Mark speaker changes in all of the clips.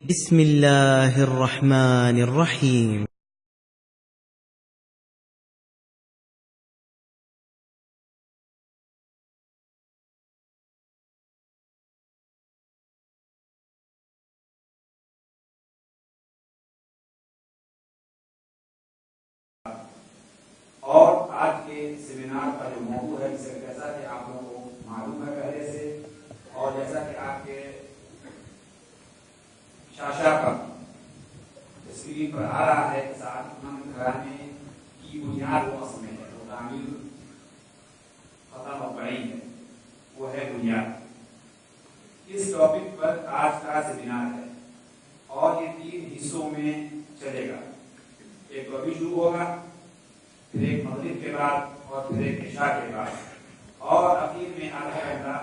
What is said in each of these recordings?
Speaker 1: بسم الله الرحمن الرحيم.
Speaker 2: اور آج کے سیمینار کا جو موضوع ہے جیسا کہ آپ لوگوں کو معلوم ہے پہلے سے، اور جیسا کہ آپ کے شاشہ پر اسکرین پر آ رہا ہے، سعادت مند گھرانے کی بنیاد وہ اصل میں ہے، وہ تعمیر ختم اور بڑی ہے، وہ ہے بنیاد۔ اس ٹاپک پر آج کا سیمینار ہے اور یہ 3 حصوں میں چلے گا۔ ایک تو ابھی شروع ہوگا، پھر ایک مغرب کے بعد، اور پھر ایک عشاء کے بعد، اور اخیر میں آدھا گھنٹہ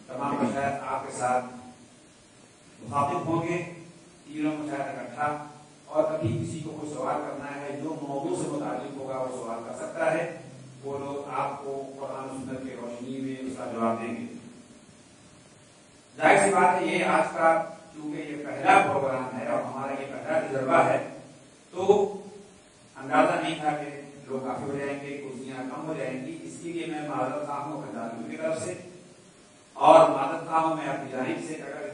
Speaker 2: تمام مشاہد آپ کے ساتھ مخاطب ہوں گے، تینوں مشاہد اکٹھا۔ اور کبھی کسی کو کوئی سوال کرنا ہے جو موضوع سے متعلق ہوگا وہ سوال کر سکتا ہے، وہ لوگ آپ کو قرآن و سنت کی روشنی میں اس کا جواب دیں گے۔ ظاہر سی بات ہے، یہ آج کا چونکہ یہ پہلا پروگرام ہے اور ہمارا یہ پہلا تجربہ ہے، تو اندازہ نہیں تھا کہ لوگ کافی ہو جائیں گے، کرسیاں کم ہو جائیں گی، اس لیے میں معذرت خواہ ہوں اپنے طالبوں کی طرف سے، اور معذرت خواہ ہوں میں اپنی جانب سے اگر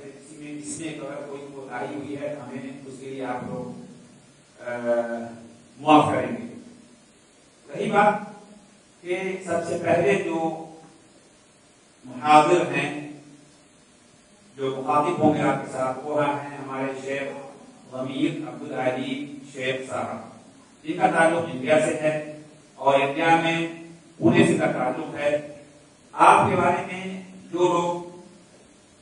Speaker 2: اس میں اگر کوئی کوتاہی ہوئی ہے ہمیں اس کے لیے آپ لوگ معاف کریں گے۔ رہی بات کہ سب سے پہلے جو محاضر ہیں، جو مخاطب ہوں گے آپ کے ساتھ، وہ ہیں ہمارے شیخ ضمیر عبدالعلی شیخ صاحب، جن کا تعلق انڈیا سے ہے اور انڈیا میں پونے سے کا تعلق ہے۔ آپ کے بارے میں جو لوگ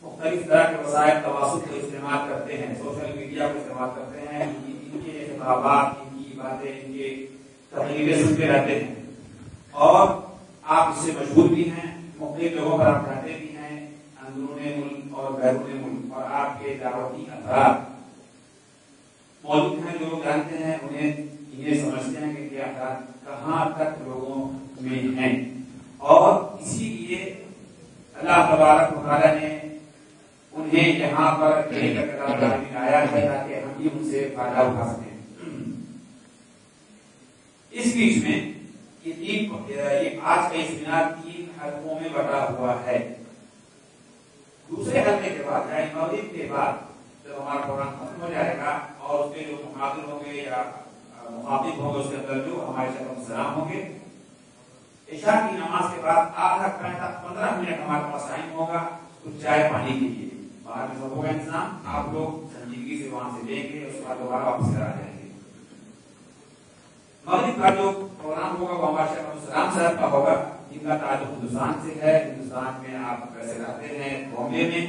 Speaker 2: مختلف طرح کے وسائل تواصل کو استعمال کرتے ہیں، سوشل میڈیا کو استعمال کرتے ہیں، ان کے خطابات، ان کی باتیں، ان کے تقریریں سنتے رہتے ہیں، اور آپ اس سے مشہور بھی ہیں، مختلف جگہوں پر آپ جاتے بھی ہیں، اندرون ملک اور بیرون ملک، اور آپ کے دعوتی اثرات موجود ہیں۔ جو لوگ جانتے ہیں انہیں سمجھتے ہیں کہ یہ افراد کہاں تک لوگوں میں ہیں، اور اسی لیے اللہ تبارک و تعالیٰ نے انہیں یہاں پر آیا ہے تاکہ ہم بھی ان سے فائدہ اٹھا سکیں۔ اس بیچ میں یہ آج کا سیمینار 3 حلقوں میں بٹا ہوا ہے۔ دوسرے حلقے کے بعد یعنی مغرب کے بعد جب ہمارا پروگرام ختم ہو جائے گا اور اس کے جو محاضر ہوں گے یا مخاطب ہوں گے، اس کے اندر جو ہمارے شیخ السلام ہوں گے، عشاء کی نماز کے بعد آدھا گھنٹہ 15 منٹ ہمارے پاس ٹائم ہوگا کچھ چائے پانی کے لیے۔ باہر میں سب ہوگا انتظام، آپ لوگ سنجیدگی سے وہاں سے لیں گے، اس کے بعد دوبارہ واپس کرا جائیں گے۔ مغرب کا جو پروگرام ہوگا وہ ہمارے شیخ السلام صاحب کا ہوگا، جن کا تعلق ہندوستان سے ہے۔ ہندوستان میں آپ ویسے رہتے ہیں بامبے میں،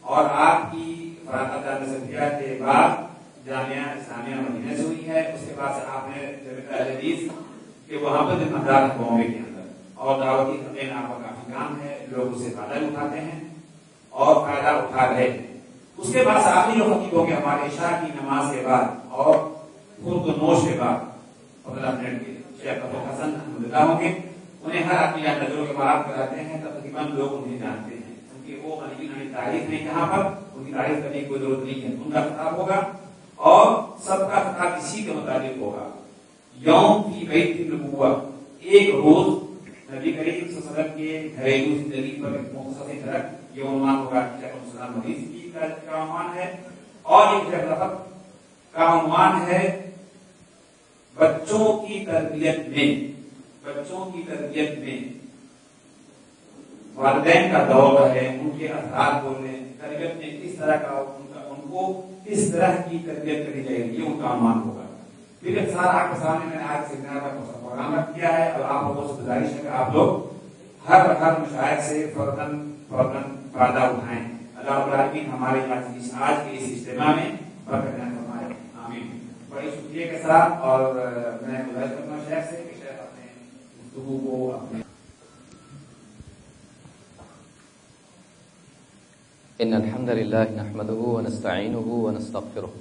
Speaker 2: اور آپ کی فراغت الصفیہ کے بعد جامعہ اسلامیہ مدینہ سے ہوئی ہے۔ اس کے بعد سے آپ نے جامعہ الحدیث کہ وہاں پر خدمتگار ہیں بامبے کے اندر، اور دعوتی خدمت آپ کا کافی کام ہے، لوگ اس سے فائدہ اٹھاتے ہیں اور فائدہ اٹھا رہے ہیں۔ اس کے بعد آخری جو خطیب ہوں گے ہمارے عشاء کی نماز کے بعد اور خود نوش کے بعد 15 منٹ کے شیخ ابو حسن احمد اللہ ہوں گے۔ انہیں ہر آدمی یا نظروں کے بعد کراتے ہیں، تقریباً لوگ انہیں جانتے ہیں کیونکہ وہ انہیں تعریف نہیں، یہاں پر ان کی تعریف کرنے کی کوئی ضرورت نہیں ہے۔ ان کا خطاب ہوگا اور سب کا خطاب اسی کے مطابق ہوگا۔ یوم فی بیت النبوہ، ایک روز نبی کریم صلی اللہ علیہ وسلم کے گھریلو زندگی پر ایک مختصر جھلک، یہ عنوان ہوگا کہ شیخ السلام حدیث کی کا عنوان ہے، اور ایک لفظ کا عنوان ہے بچوں کی تربیت میں۔ بچوں کی تربیت میں والدین کا دور ہے، ان کے اثرات بولنے، تربیت میں کس طرح کا ان کو کس طرح کی تربیت کری جائے گی، یہ ان کا عنوان ہوگا۔ پھر ایک سارا آپ کے سامنے میں نے آج سیمینار کا پروگرام رکھ دیا ہے، اور آپ لوگوں سے گزارش ہے کہ آپ لوگ ہر مشاہد سے فوراً فائدہ اٹھائیں۔ اللہ رب العالمین ہمارے آج کے اس اجتماع میں برکت عطا فرمائے، آمین۔ بڑی شکریہ کے ساتھ، اور میں گزارش کرتا ہوں شیخ سے کہ شیخ اپنے گفتگو کو اپنے
Speaker 3: إن الحمد لله نحمده ونستعينه ونستغفره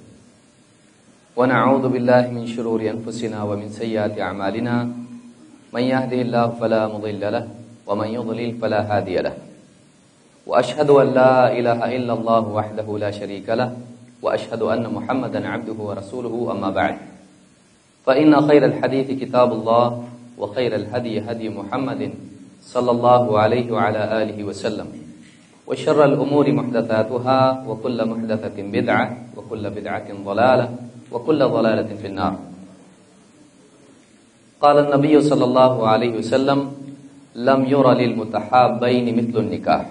Speaker 3: ونعوذ بالله من شرور أنفسنا ومن سيئات أعمالنا من يهده الله فلا مضل له ومن يضلل فلا هادي له وأشهد أن لا إله إلا الله وحده لا شريك له وأشهد أن محمدا عبده ورسوله أما بعد فإن خير الحديث كتاب الله وخير الهدي هدي محمد صلى الله عليه وعلى آله وسلم وشر الأمور محدثاتها وكل محدثة بدعة وكل بدعة ضلالة وكل ضلالة في النار. قال النبي صلى الله عليه وسلم لم ير للمتحابين مثل النكاح.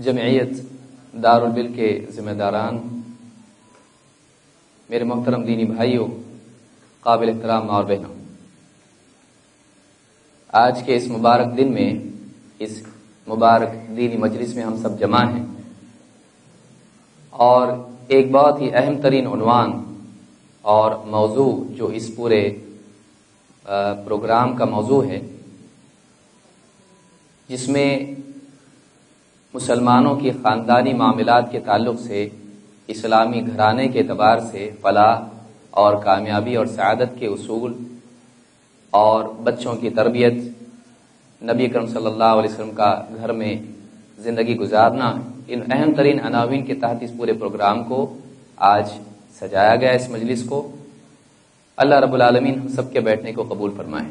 Speaker 3: جمعیت دارالبل کے ذمہ داران، میرے محترم دینی بھائیوں، قابل احترام ماں اور بہنوں، آج کے اس مبارک دن میں، اس مبارک دینی مجلس میں ہم سب جمع ہیں اور ایک بہت ہی اہم ترین عنوان اور موضوع جو اس پورے پروگرام کا موضوع ہے، جس میں مسلمانوں کی خاندانی معاملات کے تعلق سے اسلامی گھرانے کے اعتبار سے فلاح اور کامیابی اور سعادت کے اصول اور بچوں کی تربیت، نبی اکرم صلی اللہ علیہ وسلم کا گھر میں زندگی گزارنا، ان اہم ترین عناوین کے تحت اس پورے پروگرام کو آج سجایا گیا، اس مجلس کو۔ اللہ رب العالمین ہم سب کے بیٹھنے کو قبول فرمائے۔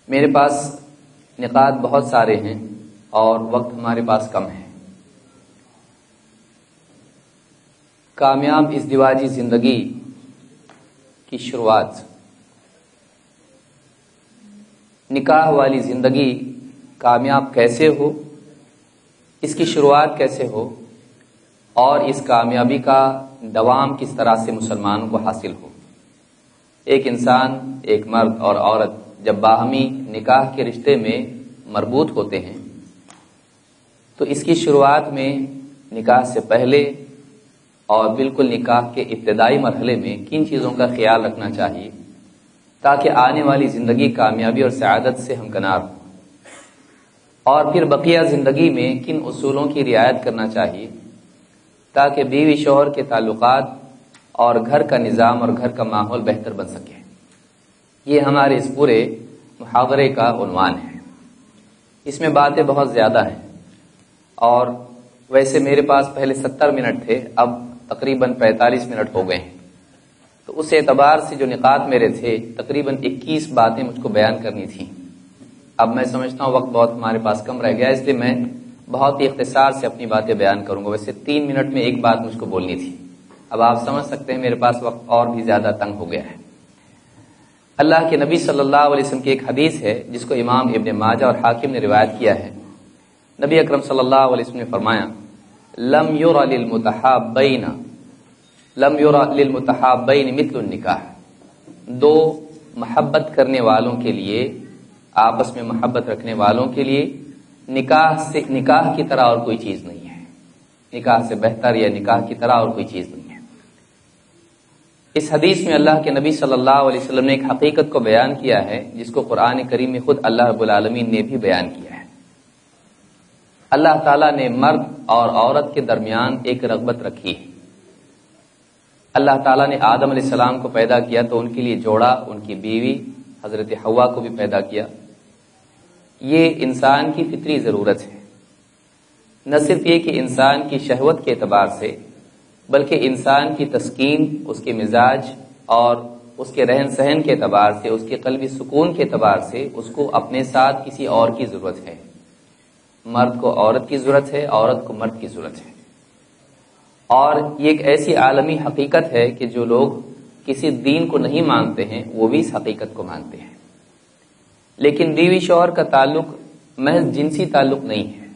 Speaker 3: میرے پاس نقاط بہت سارے ہیں اور وقت ہمارے پاس کم ہے۔ کامیاب ازدواجی زندگی کی شروعات، نکاح والی زندگی کامیاب کیسے ہو، اس کی شروعات کیسے ہو اور اس کامیابی کا دوام کس طرح سے مسلمانوں کو حاصل ہو۔ ایک انسان، ایک مرد اور عورت جب باہمی نکاح کے رشتے میں مربوط ہوتے ہیں تو اس کی شروعات میں نکاح سے پہلے اور بالکل نکاح کے ابتدائی مرحلے میں کن چیزوں کا خیال رکھنا چاہیے تاکہ آنے والی زندگی کامیابی اور سعادت سے ہمکنار ہو، اور پھر بقیہ زندگی میں کن اصولوں کی رعایت کرنا چاہیے تاکہ بیوی شوہر کے تعلقات اور گھر کا نظام اور گھر کا ماحول بہتر بن سکے۔ یہ ہمارے اس پورے محاورے کا عنوان ہے۔ اس میں باتیں بہت زیادہ ہیں اور ویسے میرے پاس پہلے 70 منٹ تھے، اب تقریباً 45 منٹ ہو گئے ہیں، تو اس اعتبار سے جو نقاط میرے تھے تقریباً 21 باتیں مجھ کو بیان کرنی تھیں۔ اب میں سمجھتا ہوں وقت بہت ہمارے پاس کم رہ گیا، اس لیے میں بہت ہی اختصار سے اپنی باتیں بیان کروں گا۔ ویسے 3 منٹ میں ایک بات مجھ کو بولنی تھی، اب آپ سمجھ سکتے ہیں میرے پاس وقت اور بھی زیادہ تنگ ہو گیا ہے۔ اللہ کے نبی صلی اللہ علیہ وسلم کی ایک حدیث ہے جس کو امام ابن ماجہ اور حاکم نے روایت کیا ہے۔ نبی اکرم صلی اللہ علیہ وسلم نے فرمایا لم یرى للمتحابین مثل النکاح، دو محبت کرنے والوں کے لیے، آپس میں محبت رکھنے والوں کے لیے نکاح کی طرح اور کوئی چیز نہیں ہے، نکاح سے بہتر یا نکاح کی طرح اور کوئی چیز نہیں ہے۔ اس حدیث میں اللہ کے نبی صلی اللہ علیہ وسلم نے ایک حقیقت کو بیان کیا ہے جس کو قرآن کریم میں خود اللہ رب العالمین نے بھی بیان کیا ہے۔ اللہ تعالیٰ نے مرد اور عورت کے درمیان ایک رغبت رکھی ہے۔ اللہ تعالیٰ نے آدم علیہ السلام کو پیدا کیا تو ان کے لیے جوڑا، ان کی بیوی حضرت حوا کو بھی پیدا کیا۔ یہ انسان کی فطری ضرورت ہے، نہ صرف یہ کہ انسان کی شہوت کے اعتبار سے بلکہ انسان کی تسکین، اس کے مزاج اور اس کے رہن سہن کے اعتبار سے، اس کے قلبی سکون کے اعتبار سے اس کو اپنے ساتھ کسی اور کی ضرورت ہے۔ مرد کو عورت کی ضرورت ہے، عورت کو مرد کی ضرورت ہے، اور یہ ایک ایسی عالمی حقیقت ہے کہ جو لوگ کسی دین کو نہیں مانتے ہیں وہ بھی اس حقیقت کو مانتے ہیں۔ لیکن بیوی شوہر کا تعلق محض جنسی تعلق نہیں ہے،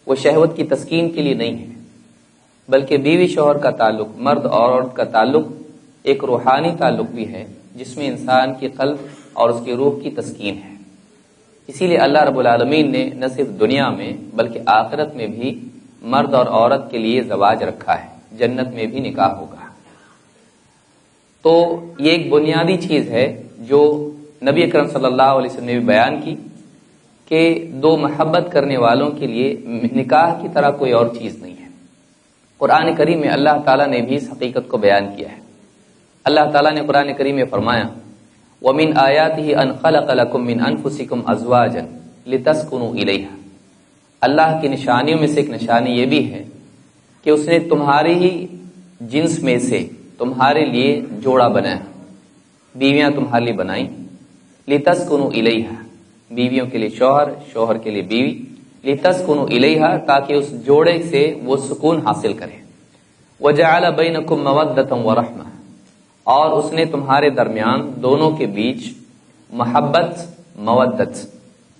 Speaker 3: وہ شہوت کی تسکین کے لیے نہیں ہے، بلکہ بیوی شوہر کا تعلق، مرد اور عورت کا تعلق ایک روحانی تعلق بھی ہے جس میں انسان کے قلب اور اس کی روح کی تسکین ہے۔ اسی لیے اللہ رب العالمین نے نہ صرف دنیا میں بلکہ آخرت میں بھی مرد اور عورت کے لیے زواج رکھا ہے، جنت میں بھی نکاح ہوگا۔ تو یہ ایک بنیادی چیز ہے جو نبی اکرم صلی اللہ علیہ وسلم نے بھی بیان کی کہ دو محبت کرنے والوں کے لیے نکاح کی طرح کوئی اور چیز نہیں ہے۔ قرآن کریم میں اللہ تعالیٰ نے بھی اس حقیقت کو بیان کیا ہے۔ اللہ تعالیٰ نے قرآن کریم میں فرمایا وَمِنْ آيَاتِهِ أَنْ خَلَقَ لَكُم مِّنْ أَنفُسِكُمْ أَزْوَاجًا لِتَسْكُنُوا إِلَيْهَا۔ اللہ کی نشانیوں میں سے ایک نشانی یہ بھی ہے کہ اس نے تمہاری ہی جنس میں سے تمہارے لیے جوڑا بنایا، بیویاں تمہارے لیے بنائیں، لتسکنوا الیہا، بیویوں کے لیے شوہر، شوہر کے لیے بیوی، لتسکنوا الیہا تاکہ اس جوڑے سے وہ سکون حاصل کرے، وجعل بینکم مودۃ ورحمہ، اور اس نے تمہارے درمیان دونوں کے بیچ محبت، مودت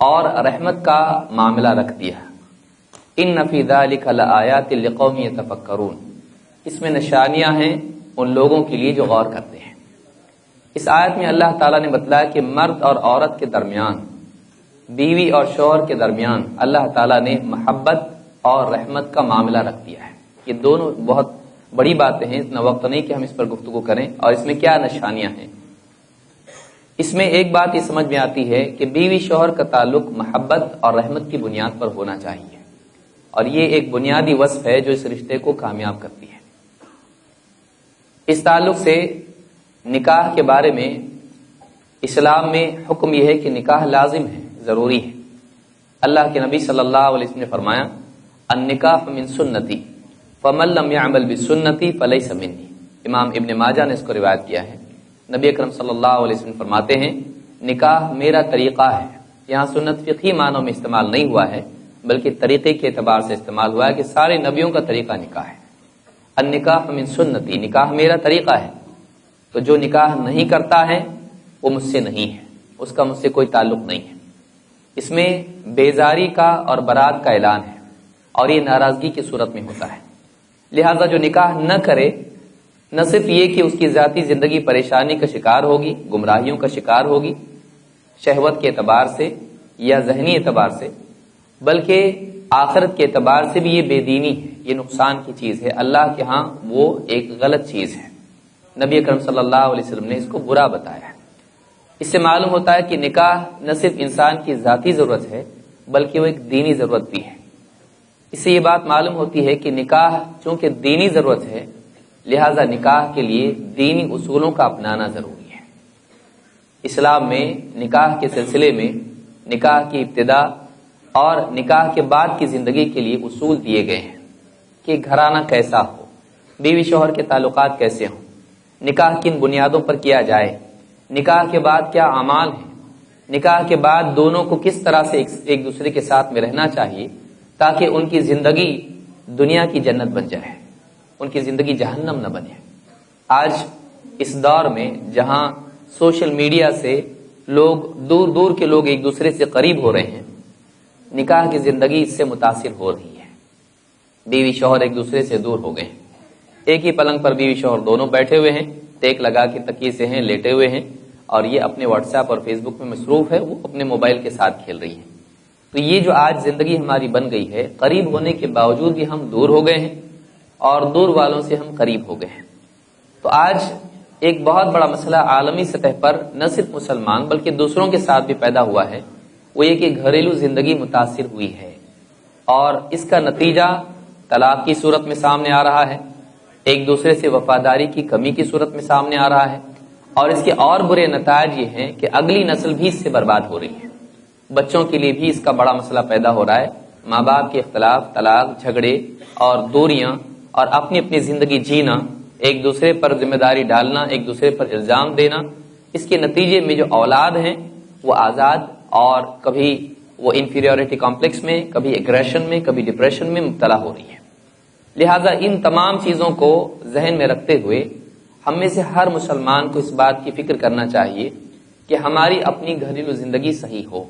Speaker 3: اور رحمت کا معاملہ رکھ دیا۔ ان فی ذلک لآیات لقوم یتفکرون، اس میں نشانیاں ہیں ان لوگوں کے لیے جو غور کرتے ہیں۔ اس آیت میں اللہ تعالیٰ نے بتلایا کہ مرد اور عورت کے درمیان، بیوی اور شوہر کے درمیان اللہ تعالیٰ نے محبت اور رحمت کا معاملہ رکھ دیا ہے۔ یہ دونوں بہت بڑی باتیں ہیں، اتنا وقت نہیں کہ ہم اس پر گفتگو کریں۔ اور اس میں کیا نشانیاں ہیں؟ اس میں ایک بات یہ سمجھ میں آتی ہے کہ بیوی شوہر کا تعلق محبت اور رحمت کی بنیاد پر ہونا چاہیے، اور یہ ایک بنیادی وصف ہے جو اس رشتے کو کامیاب کرتی ہے۔ اس تعلق سے نکاح کے بارے میں اسلام میں حکم یہ ہے کہ نکاح لازم ہے، ضروری ہے۔ اللہ کے نبی صلی اللہ علیہ وسلم نے فرمایا النکاح من سنتی فمن لم يعمل بسنتی فلیس منی، امام ابن ماجہ نے اس کو روایت کیا ہے۔ نبی اکرم صلی اللہ علیہ وسلم فرماتے ہیں نکاح میرا طریقہ ہے۔ یہاں سنت فقہی معنوں میں استعمال نہیں ہوا ہے، بلکہ طریقے کے اعتبار سے استعمال ہوا ہے کہ سارے نبیوں کا طریقہ نکاح ہے۔ النکاح من سنتی، نکاح میرا طریقہ ہے، تو جو نکاح نہیں کرتا ہے وہ مجھ سے نہیں ہے، اس کا مجھ سے کوئی تعلق نہیں ہے۔ اس میں بیزاری کا اور برات کا اعلان ہے، اور یہ ناراضگی کی صورت میں ہوتا ہے۔ لہذا جو نکاح نہ کرے، نہ صرف یہ کہ اس کی ذاتی زندگی پریشانی کا شکار ہوگی، گمراہیوں کا شکار ہوگی شہوت کے اعتبار سے یا ذہنی اعتبار سے، بلکہ آخرت کے اعتبار سے بھی یہ بے دینی ہے، یہ نقصان کی چیز ہے، اللہ کے ہاں وہ ایک غلط چیز ہے۔ نبی اکرم صلی اللہ علیہ وسلم نے اس کو برا بتایا ہے۔ اس سے معلوم ہوتا ہے کہ نکاح نہ صرف انسان کی ذاتی ضرورت ہے بلکہ وہ ایک دینی ضرورت بھی ہے۔ اس سے یہ بات معلوم ہوتی ہے کہ نکاح چونکہ دینی ضرورت ہے، لہذا نکاح کے لیے دینی اصولوں کا اپنانا ضروری ہے۔ اسلام میں نکاح کے سلسلے میں نکاح کی ابتدا اور نکاح کے بعد کی زندگی کے لیے اصول دیے گئے ہیں کہ گھرانہ کیسا ہو، بیوی شوہر کے تعلقات کیسے ہوں، نکاح کن بنیادوں پر کیا جائے، نکاح کے بعد کیا اعمال ہیں، نکاح کے بعد دونوں کو کس طرح سے ایک دوسرے کے ساتھ میں رہنا چاہیے تاکہ ان کی زندگی دنیا کی جنت بن جائے، ان کی زندگی جہنم نہ بنے۔ آج اس دور میں جہاں سوشل میڈیا سے لوگ دور دور کے لوگ ایک دوسرے سے قریب ہو رہے ہیں، نکاح کی زندگی اس سے متاثر ہو رہی ہے۔ بیوی شوہر ایک دوسرے سے دور ہو گئے ہیں، ایک ہی پلنگ پر بیوی شوہر دونوں بیٹھے ہوئے ہیں، ٹیک لگا کے تکیے سے ہیں، لیٹے ہوئے ہیں، اور یہ اپنے واٹس ایپ اور فیس بک میں مصروف ہے، وہ اپنے موبائل کے ساتھ کھیل رہی ہے۔ تو یہ جو آج زندگی ہماری بن گئی ہے، قریب ہونے کے باوجود بھی ہم دور ہو گئے ہیں اور دور والوں سے ہم قریب ہو گئے ہیں۔ تو آج ایک بہت بڑا مسئلہ عالمی سطح پر نہ صرف مسلمان بلکہ دوسروں کے ساتھ بھی پیدا ہوا ہے، وہ یہ کہ گھریلو زندگی متاثر ہوئی ہے، اور اس کا نتیجہ طلاق کی صورت میں سامنے آ رہا ہے، ایک دوسرے سے وفاداری کی کمی کی صورت میں سامنے آ رہا ہے، اور اس کے اور برے نتائج یہ ہیں کہ اگلی نسل بھی اس سے برباد ہو رہی ہے۔ بچوں کے لیے بھی اس کا بڑا مسئلہ پیدا ہو رہا ہے، ماں باپ کے اختلاف، طلاق، جھگڑے اور دوریاں، اور اپنی اپنی زندگی جینا، ایک دوسرے پر ذمہ داری ڈالنا، ایک دوسرے پر الزام دینا، اس کے نتیجے میں جو اولاد ہیں وہ آزاد اور کبھی وہ انفیریورٹی کمپلیکس میں، کبھی ایگریشن میں، کبھی ڈپریشن میں مبتلا ہو رہی ہے۔ لہذا ان تمام چیزوں کو ذہن میں رکھتے ہوئے ہم میں سے ہر مسلمان کو اس بات کی فکر کرنا چاہیے کہ ہماری اپنی گھریلو زندگی صحیح ہو۔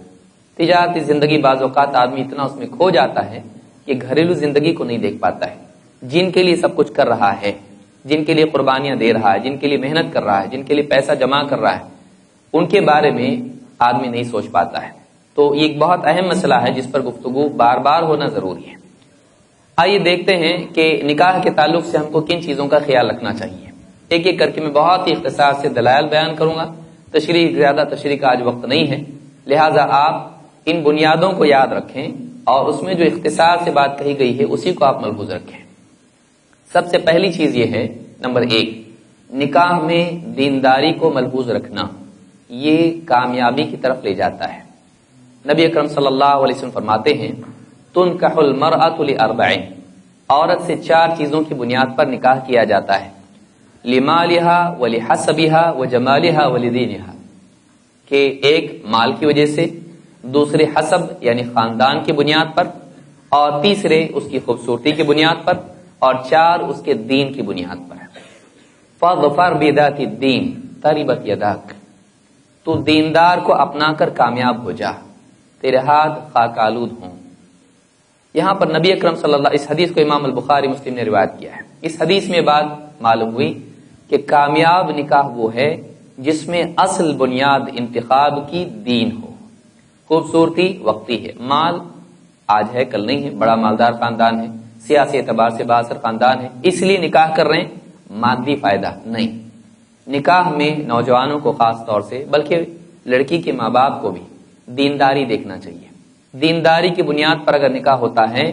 Speaker 3: تجارتی زندگی بعض اوقات آدمی اتنا اس میں کھو جاتا ہے کہ گھریلو زندگی کو نہیں دیکھ پاتا ہے، جن کے لیے سب کچھ کر رہا ہے، جن کے لیے قربانیاں دے رہا ہے، جن کے لیے محنت کر رہا ہے، جن کے لیے پیسہ جمع کر رہا ہے، ان کے بارے میں آدمی نہیں سوچ پاتا ہے۔ تو یہ ایک بہت اہم مسئلہ ہے جس پر گفتگو بار بار ہونا ضروری ہے۔ آئیے دیکھتے ہیں کہ نکاح کے تعلق سے ہم کو کن چیزوں کا خیال رکھنا چاہیے۔ ایک ایک کر کے میں بہت ہی اختصار سے دلائل بیان کروں گا، زیادہ تشریح کا آج وقت نہیں ہے، لہٰذا آپ ان بنیادوں کو یاد رکھیں اور اس میں جو اختصار سے بات کہی گئی ہے اسی کو آپ ملحوظ رکھیں۔ سب سے پہلی چیز یہ ہے، نمبر 1، نکاح میں دینداری کو ملحوظ رکھنا، یہ کامیابی کی طرف لے جاتا ہے۔ نبی اکرم صلی اللہ علیہ وسلم فرماتے ہیں تنکح المرأۃ لاربع، عورت سے 4 چیزوں کی بنیاد پر نکاح کیا جاتا ہے، لمالہا ولحسبہا وجمالہا ولدینہا، کہ ایک مال کی وجہ سے، دوسرے حسب یعنی خاندان کی بنیاد پر، اور تیسرے اس کی خوبصورتی کی بنیاد پر، اور 4 اس کے دین کی بنیاد پر۔ فاظفر بذات الدین تربت یداک، تو دیندار کو اپنا کر کامیاب ہو جا، تیرے ہاتھ خاک آلود ہوں۔ یہاں پر نبی اکرم صلی اللہ، اس حدیث کو امام البخاری مسلم نے روایت کیا ہے۔ اس حدیث میں بات معلوم ہوئی کہ کامیاب نکاح وہ ہے جس میں اصل بنیاد انتخاب کی دین ہو۔ خوبصورتی وقتی ہے، مال آج ہے کل نہیں ہے، بڑا مالدار خاندان ہے، سیاسی اعتبار سے بااثر خاندان ہے، اس لیے نکاح کر رہے ہیں، مادی فائدہ نہیں۔ نکاح میں نوجوانوں کو خاص طور سے، بلکہ لڑکی کے ماں باپ کو بھی دینداری دیکھنا چاہیے۔ دینداری کی بنیاد پر اگر نکاح ہوتا ہے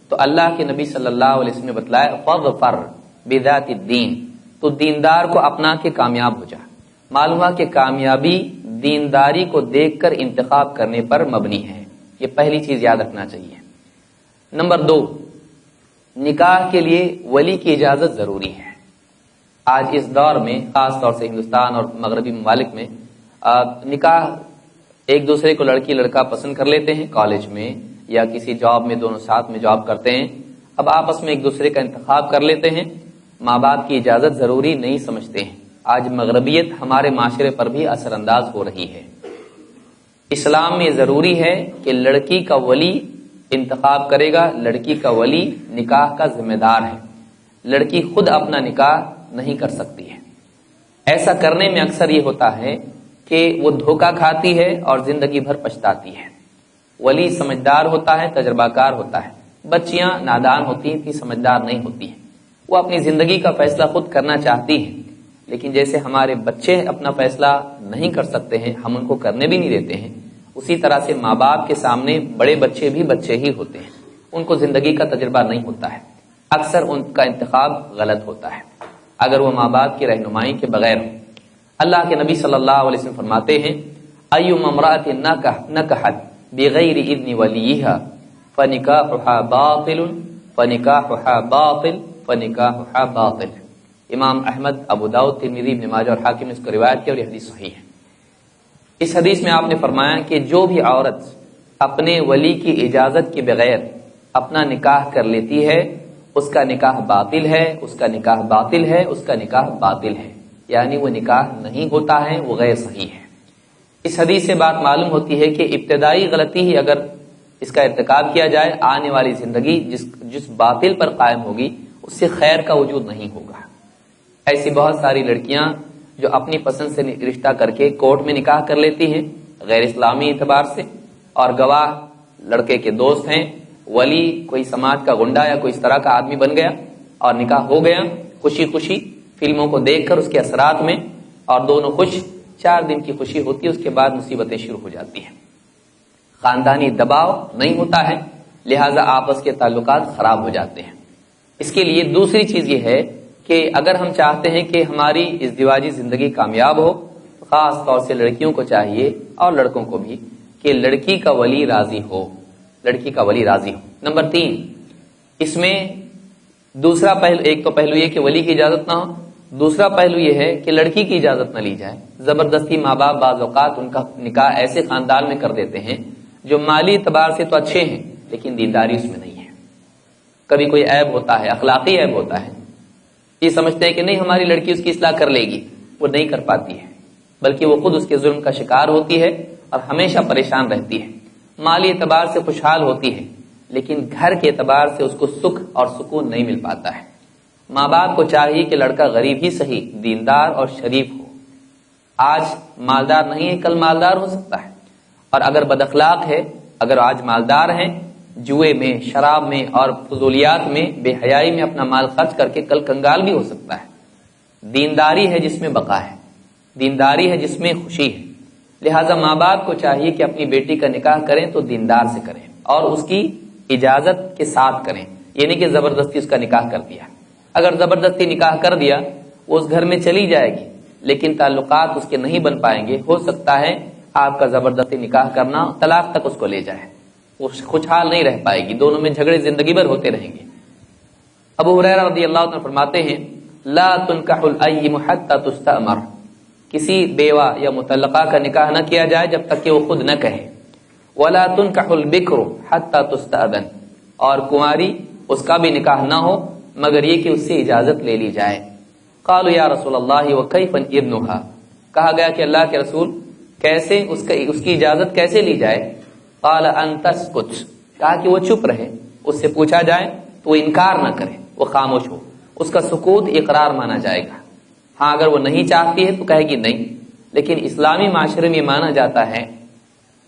Speaker 3: تو اللہ کے نبی صلی اللہ علیہ وسلم نے بتلایا فاظفر بذات الدین، تو دیندار کو اپنا کے کامیاب ہو جا۔ معلوم ہوا کہ کامیابی دینداری کو دیکھ کر انتخاب کرنے پر مبنی ہے، یہ پہلی چیز یاد رکھنا چاہیے۔ نمبر 2، نکاح کے لیے ولی کی اجازت ضروری ہے۔ آج اس دور میں خاص طور سے ہندوستان اور مغربی ممالک میں نکاح ایک دوسرے کو لڑکی لڑکا پسند کر لیتے ہیں، کالج میں یا کسی جاب میں دونوں ساتھ میں جاب کرتے ہیں، اب آپس میں ایک دوسرے کا انتخاب کر لیتے ہیں، ماں باپ کی اجازت ضروری نہیں سمجھتے ہیں۔ آج مغربیت ہمارے معاشرے پر بھی اثر انداز ہو رہی ہے۔ اسلام میں ضروری ہے کہ لڑکی کا ولی انتخاب کرے گا، لڑکی کا ولی نکاح کا ذمہ دار ہے، لڑکی خود اپنا نکاح نہیں کر سکتی ہے۔ ایسا کرنے میں اکثر یہ ہوتا ہے کہ وہ دھوکہ کھاتی ہے اور زندگی بھر پچھتاتی ہے۔ ولی سمجھدار ہوتا ہے، تجربہ کار ہوتا ہے، بچیاں نادان ہوتی ہیں، سمجھدار نہیں ہوتی ہیں، وہ اپنی زندگی کا فیصلہ خود کرنا چاہتی ہیں، لیکن جیسے ہمارے بچے اپنا فیصلہ نہیں کر سکتے ہیں، ہم ان کو کرنے بھی نہیں دیتے ہیں، اسی طرح سے ماں باپ کے سامنے بڑے بچے بھی بچے ہی ہوتے ہیں، ان کو زندگی کا تجربہ نہیں ہوتا ہے، اکثر ان کا انتخاب غلط ہوتا ہے اگر وہ ماں باپ کی رہنمائی کے بغیر ہو۔ اللہ کے نبی صلی اللہ علیہ وسلم فرماتے ہیں ایما امرأۃ نکحت بغیر اذن ولیہا فنکاحها باطل فنکاحها باطل فنکاحها باطل۔ امام احمد، ابو داؤد، ترمذی، ابن ماجہ اور حاکم نے اس کو روایت کیا اور یہ حدیث صحیح ہے۔ اس حدیث میں آپ نے فرمایا کہ جو بھی عورت اپنے ولی کی اجازت کے بغیر اپنا نکاح کر لیتی ہے اس کا نکاح باطل ہے، اس کا نکاح باطل ہے، اس کا نکاح باطل ہے، یعنی وہ نکاح نہیں ہوتا ہے، وہ غیر صحیح ہے۔ اس حدیث سے بات معلوم ہوتی ہے کہ ابتدائی غلطی ہی اگر اس کا ارتکاب کیا جائے، آنے والی زندگی جس باطل پر قائم ہوگی اس سے خیر کا وجود نہیں ہوگا۔ ایسی بہت ساری لڑکیاں جو اپنی پسند سے رشتہ کر کے کورٹ میں نکاح کر لیتی ہیں غیر اسلامی اعتبار سے، اور گواہ لڑکے کے دوست ہیں، ولی کوئی سماج کا گنڈا یا کوئی اس طرح کا آدمی بن گیا اور نکاح ہو گیا خوشی خوشی، فلموں کو دیکھ کر اس کے اثرات میں، اور دونوں خوش، 4 دن کی خوشی ہوتی ہے، اس کے بعد مصیبتیں شروع ہو جاتی ہیں۔ خاندانی دباؤ نہیں ہوتا ہے، لہذا آپس کے تعلقات خراب ہو جاتے ہیں۔ اس کے لیے دوسری چیز یہ ہے کہ اگر ہم چاہتے ہیں کہ ہماری ازدواجی زندگی کامیاب ہو، خاص طور سے لڑکیوں کو چاہیے اور لڑکوں کو بھی کہ لڑکی کا ولی راضی ہو، لڑکی کا ولی راضی ہو۔ نمبر 3، اس میں دوسرا پہلو، ایک تو پہلو یہ کہ ولی کی اجازت نہ ہو، دوسرا پہلو یہ ہے کہ لڑکی کی اجازت نہ لی جائے۔ زبردستی ماں باپ بعض اوقات ان کا نکاح ایسے خاندان میں کر دیتے ہیں جو مالی اعتبار سے تو اچھے ہیں لیکن دینداری اس میں نہیں ہے، کبھی کوئی عیب ہوتا ہے، اخلاقی عیب ہوتا ہے، یہ سمجھتے ہیں کہ نہیں ہماری لڑکی اس کی اصلاح کر لے گی، وہ نہیں کر پاتی ہے، بلکہ وہ خود اس کے ظلم کا شکار ہوتی ہے اور ہمیشہ پریشان رہتی ہے۔ مالی اعتبار سے خوشحال ہوتی ہے لیکن گھر کے اعتبار سے اس کو سکھ اور سکون نہیں مل پاتا ہے۔ ماں باپ کو چاہیے کہ لڑکا غریب ہی صحیح دیندار اور شریف ہو، آج مالدار نہیں ہے کل مالدار ہو سکتا ہے، اور اگر بد اخلاق ہے، اگر آج مالدار ہیں، جوئے میں، شراب میں اور فضولیات میں، بے حیائی میں اپنا مال خرچ کر کے کل کنگال بھی ہو سکتا ہے۔ دینداری ہے جس میں بقا ہے، دینداری ہے جس میں خوشی ہے، لہٰذا ماں باپ کو چاہیے کہ اپنی بیٹی کا نکاح کریں تو دیندار سے کریں اور اس کی اجازت کے ساتھ کریں، یہ نہیں کہ زبردستی اس کا نکاح کر دیا۔ اگر زبردستی نکاح کر دیا وہ اس گھر میں چلی جائے گی لیکن تعلقات اس کے نہیں بن پائیں گے، ہو سکتا ہے آپ کا زبردستی نکاح کرنا طلاق تک اس کو لے جائے۔ وہ خوشحال نہیں رہ پائے گی، دونوں میں جھگڑے زندگی بھر ہوتے رہیں گے۔ ابو ہریرہ رضی اللہ عنہ فرماتے ہیں لا تنکح الایم حتی تستأمر، کسی بیوہ یا مطلقہ کا نکاح نہ کیا جائے جب تک کہ وہ خود نہ کہے، ولا تنکح البکر حتی تستأذن، اور کنواری اس کا بھی نکاح نہ ہو مگر یہ کہ اس سے اجازت لے لی جائے۔ قالوا یا رسول اللہ وکیف اذنها، کہا گیا کہ اللہ کے رسول کیسے اس کی اجازت کیسے لی جائے؟ قال ان تسکت، کہا کہ وہ چپ رہے، اس سے پوچھا جائے تو وہ انکار نہ کرے، وہ خاموش ہو، اس کا سکوت اقرار مانا جائے گا۔ ہاں اگر وہ نہیں چاہتی ہے تو کہے گی نہیں، لیکن اسلامی معاشرے میں مانا جاتا ہے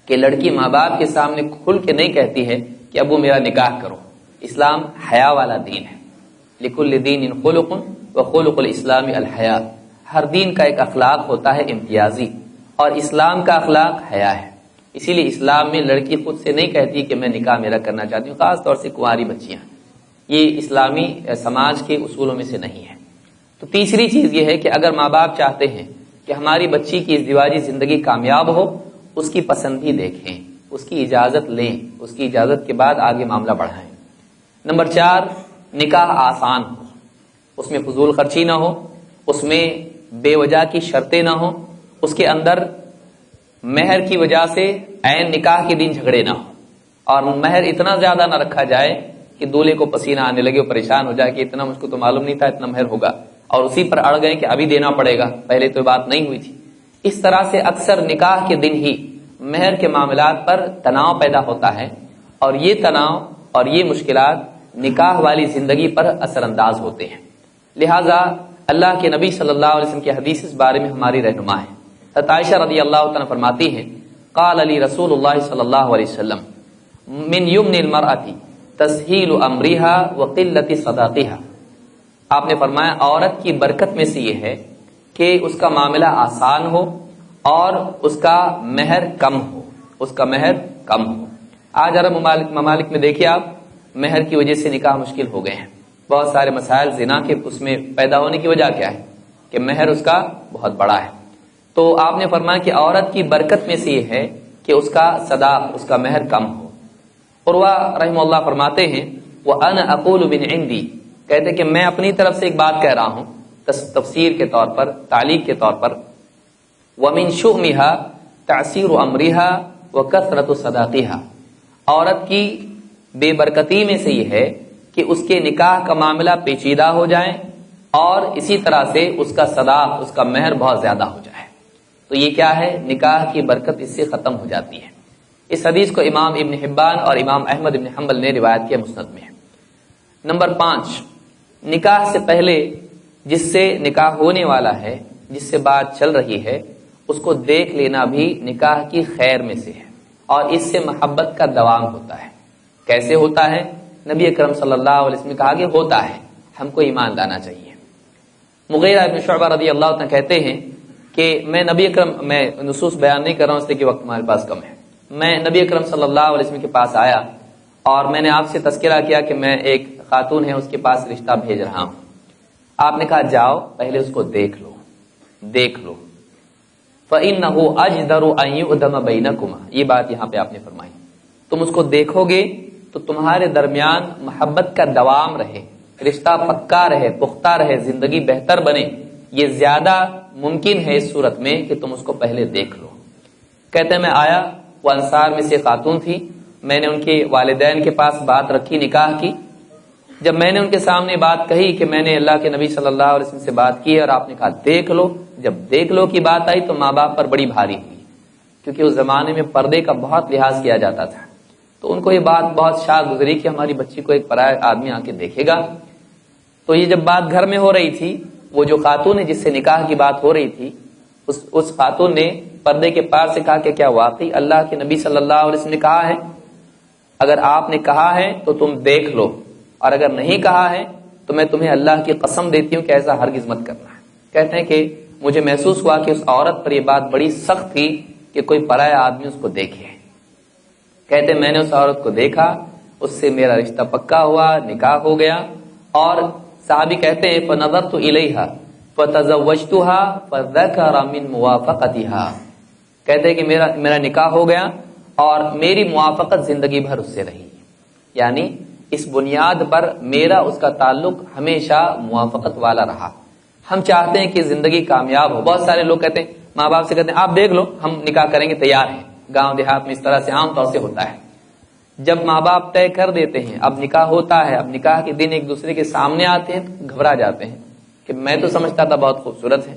Speaker 3: کہ لڑکی ماں باپ کے سامنے کھل کے نہیں کہتی ہے کہ ابو میرا نکاح کرو۔ اسلام حیا والا دین ہے، لکل دین خلق وخلق الاسلام الحیا، ہر دین کا ایک اخلاق ہوتا ہے امتیازی، اور اسلام کا اخلاق حیا ہے۔ اسی لیے اسلام میں لڑکی خود سے نہیں کہتی کہ میں نکاح میرا کرنا چاہتی ہوں، خاص طور سے کنواری بچیاں، یہ اسلامی سماج کے اصولوں میں سے نہیں ہے۔ تو تیسری چیز یہ ہے کہ اگر ماں باپ چاہتے ہیں کہ ہماری بچی کی ازدواجی زندگی کامیاب ہو، اس کی پسند بھی دیکھیں، اس کی اجازت لیں، اس کی اجازت کے بعد آگے معاملہ بڑھائیں۔ نمبر 4، نکاح آسان ہو، اس میں فضول خرچی نہ ہو، اس میں بے وجہ کی شرطیں نہ ہوں، اس کے اندر مہر کی وجہ سے عین نکاح کے دن جھگڑے نہ ہو، اور مہر اتنا زیادہ نہ رکھا جائے کہ دولہے کو پسینہ آنے لگے، وہ پریشان ہو جائے کہ اتنا مجھ کو تو معلوم نہیں تھا اتنا مہر ہوگا، اور اسی پر اڑ گئے کہ ابھی دینا پڑے گا، پہلے تو بات نہیں ہوئی تھی۔ اس طرح سے اکثر نکاح کے دن ہی مہر کے معاملات پر تناؤ پیدا ہوتا ہے، اور یہ تناؤ اور یہ مشکلات نکاح والی زندگی پر اثر انداز ہوتے ہیں۔ لہٰذا اللہ کے نبی صلی اللہ علیہ وسلم کی حدیث اس بارے میں ہماری رہنما ہے۔ حضرت عائشہ رضی اللہ تعالیٰ فرماتی ہیں قال علی رسول اللہ صلی اللہ علیہ وسلم من یمن المرأة تسہیل امرها وقلت صداقها، آپ نے فرمایا عورت کی برکت میں سے یہ ہے کہ اس کا معاملہ آسان ہو اور اس کا مہر کم ہو، اس کا مہر کم ہو۔ آج عرب ممالک میں دیکھیے آپ، مہر کی وجہ سے نکاح مشکل ہو گئے ہیں، بہت سارے مسائل زنا کے اس میں پیدا ہونے کی وجہ کیا ہے کہ مہر اس کا بہت بڑا ہے۔ تو آپ نے فرمایا کہ عورت کی برکت میں سے یہ ہے کہ اس کا صداق، اس کا مہر کم ہو۔ عروہ رحمہ اللہ فرماتے ہیں وَأَنَا أَقُولُ مِنْ عِنْدِي، کہتے کہ میں اپنی طرف سے ایک بات کہہ رہا ہوں تفسیر کے طور پر، تعلیق کے طور پر، وَمِنْ شُؤْمِهَا تَعْسِيرُ أَمْرِهَا وَكَثْرَةُ صَدَاقِهَا، عورت کی بے برکتی میں سے یہ ہے کہ اس کے نکاح کا معاملہ پیچیدہ ہو جائے اور اسی طرح سے اس کا صداق، اس کا مہر بہت زیادہ ہو جائے، تو یہ کیا ہے، نکاح کی برکت اس سے ختم ہو جاتی ہے۔ اس حدیث کو امام ابن حبان اور امام احمد ابن حنبل نے روایت کیا مسند میں۔ نمبر 5، نکاح سے پہلے جس سے نکاح ہونے والا ہے، جس سے بات چل رہی ہے، اس کو دیکھ لینا بھی نکاح کی خیر میں سے ہے، اور اس سے محبت کا دوام ہوتا ہے۔ کیسے ہوتا ہے؟ نبی اکرم صلی اللہ علیہ وسلم نے کہا کہ ہوتا ہے، ہم کو ایمان لانا چاہیے۔ مغیرہ بن شعبہ رضی اللہ عنہ کہتے ہیں کہ میں نبی اکرم، میں نصوص بیان نہیں کر رہا ہوں اس لیے کہ وقت ہمارے پاس کم ہے، میں نبی اکرم صلی اللہ علیہ وسلم کے پاس آیا اور میں نے آپ سے تذکرہ کیا کہ میں ایک خاتون ہے اس کے پاس رشتہ بھیج رہا ہوں۔ آپ نے کہا جاؤ پہلے اس کو دیکھ لو، دیکھ لو، فَإِنَّهُ أَجْدَرُ أَن يُؤْدَمَ بَيْنَكُمَا، یہ بات یہاں پہ آپ نے فرمائی، تم اس کو دیکھو گے تو تمہارے درمیان محبت کا دوام رہے، رشتہ پکا رہے، پختہ رہے، زندگی بہتر بنے، یہ زیادہ ممکن ہے اس صورت میں کہ تم اس کو پہلے دیکھ لو۔ کہتے ہیں میں آیا، وہ انصار میں سے خاتون تھی، میں نے ان کے والدین کے پاس بات رکھی نکاح کی۔ جب میں نے ان کے سامنے بات کہی کہ میں نے اللہ کے نبی صلی اللہ علیہ وسلم سے بات کی اور آپ نے کہا دیکھ لو، جب دیکھ لو کی بات آئی تو ماں باپ پر بڑی بھاری ہوئی، کیونکہ اس زمانے میں پردے کا بہت لحاظ کیا جاتا تھا، تو ان کو یہ بات بہت شاد گزری کہ ہماری بچی کو ایک پرایا آدمی آ کے دیکھے گا۔ تو یہ جب بات گھر میں ہو رہی تھی، وہ جو خاتون ہے جس سے نکاح کی بات ہو رہی تھی، اس خاتون نے پردے کے پار سے کہا کہ کیا واقعی اللہ کے نبی صلی اللہ علیہ وسلم نے کہا ہے؟ اگر آپ نے کہا ہے تو تم دیکھ لو، اور اگر نہیں کہا ہے تو میں تمہیں اللہ کی قسم دیتی ہوں کہ ایسا ہرگز مت کرنا ہے۔ کہتے ہیں کہ مجھے محسوس ہوا کہ اس عورت پر یہ بات بڑی سخت تھی کہ کوئی پرایا آدمی اس کو دیکھے۔ کہتے ہیں میں نے اس عورت کو دیکھا، اس سے میرا رشتہ پکا ہوا، نکاح ہو گیا، اور صحابی کہتے ہیں فَنَظَرْتُ إِلَيْهَا فَتَزَوَّجْتُهَا فَذَكَرَ مِن مُوَافَقَتِهَا، کہتے ہیں کہ میرا نکاح ہو گیا اور میری موافقت زندگی بھر اس سے رہی، یعنی اس بنیاد پر میرا اس کا تعلق ہمیشہ موافقت والا رہا۔ ہم چاہتے ہیں کہ زندگی کامیاب ہو۔ بہت سارے لوگ کہتے ہیں، ماں باپ سے کہتے ہیں آپ دیکھ لو ہم نکاح کریں گے، تیار ہیں۔ گاؤں دیہات میں اس طرح سے عام طور سے ہوتا ہے، جب ماں باپ طے کر دیتے ہیں، اب نکاح ہوتا ہے، اب نکاح کے دن ایک دوسرے کے سامنے آتے ہیں، گھبرا جاتے ہیں کہ میں تو سمجھتا تھا بہت خوبصورت ہے،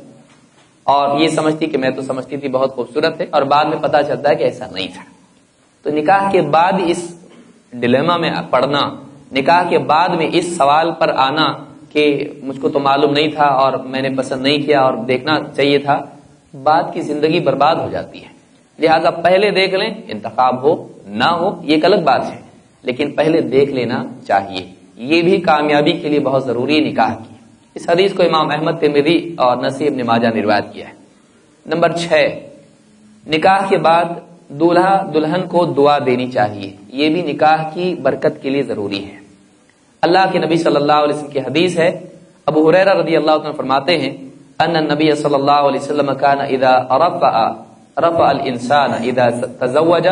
Speaker 3: اور یہ سمجھتی کہ میں تو سمجھتی تھی بہت خوبصورت ہے، اور بعد میں پتہ چلتا ہے کہ ایسا نہیں تھا۔ تو نکاح کے بعد اس ڈیلیما میں پڑنا، نکاح کے بعد میں اس سوال پر آنا کہ مجھ کو تو معلوم نہیں تھا اور میں نے پسند نہیں کیا اور دیکھنا چاہیے تھا، بعد کی زندگی برباد ہو جاتی ہے۔ لہذا پہلے دیکھ لیں، انتخاب ہو نہ ہو یہ ایک الگ بات ہے، لیکن پہلے دیکھ لینا چاہیے۔ یہ بھی کامیابی کے لیے بہت ضروری ہے نکاح کی۔ اس حدیث کو امام احمد ترمذی اور نسائی ابن ماجہ نے روایت کیا ہے۔ نمبر 6، نکاح کے بعد دولہا دلہن کو دعا دینی چاہیے، یہ بھی نکاح کی برکت کے لیے ضروری ہے۔ اللہ کے نبی صلی اللہ علیہ وسلم کی حدیث ہے، ابو ہریرہ رضی اللہ عنہ فرماتے ہیں ان النبی صلی اللہ علیہ وسلم کان اذا رفع الانسان اذا تزوج،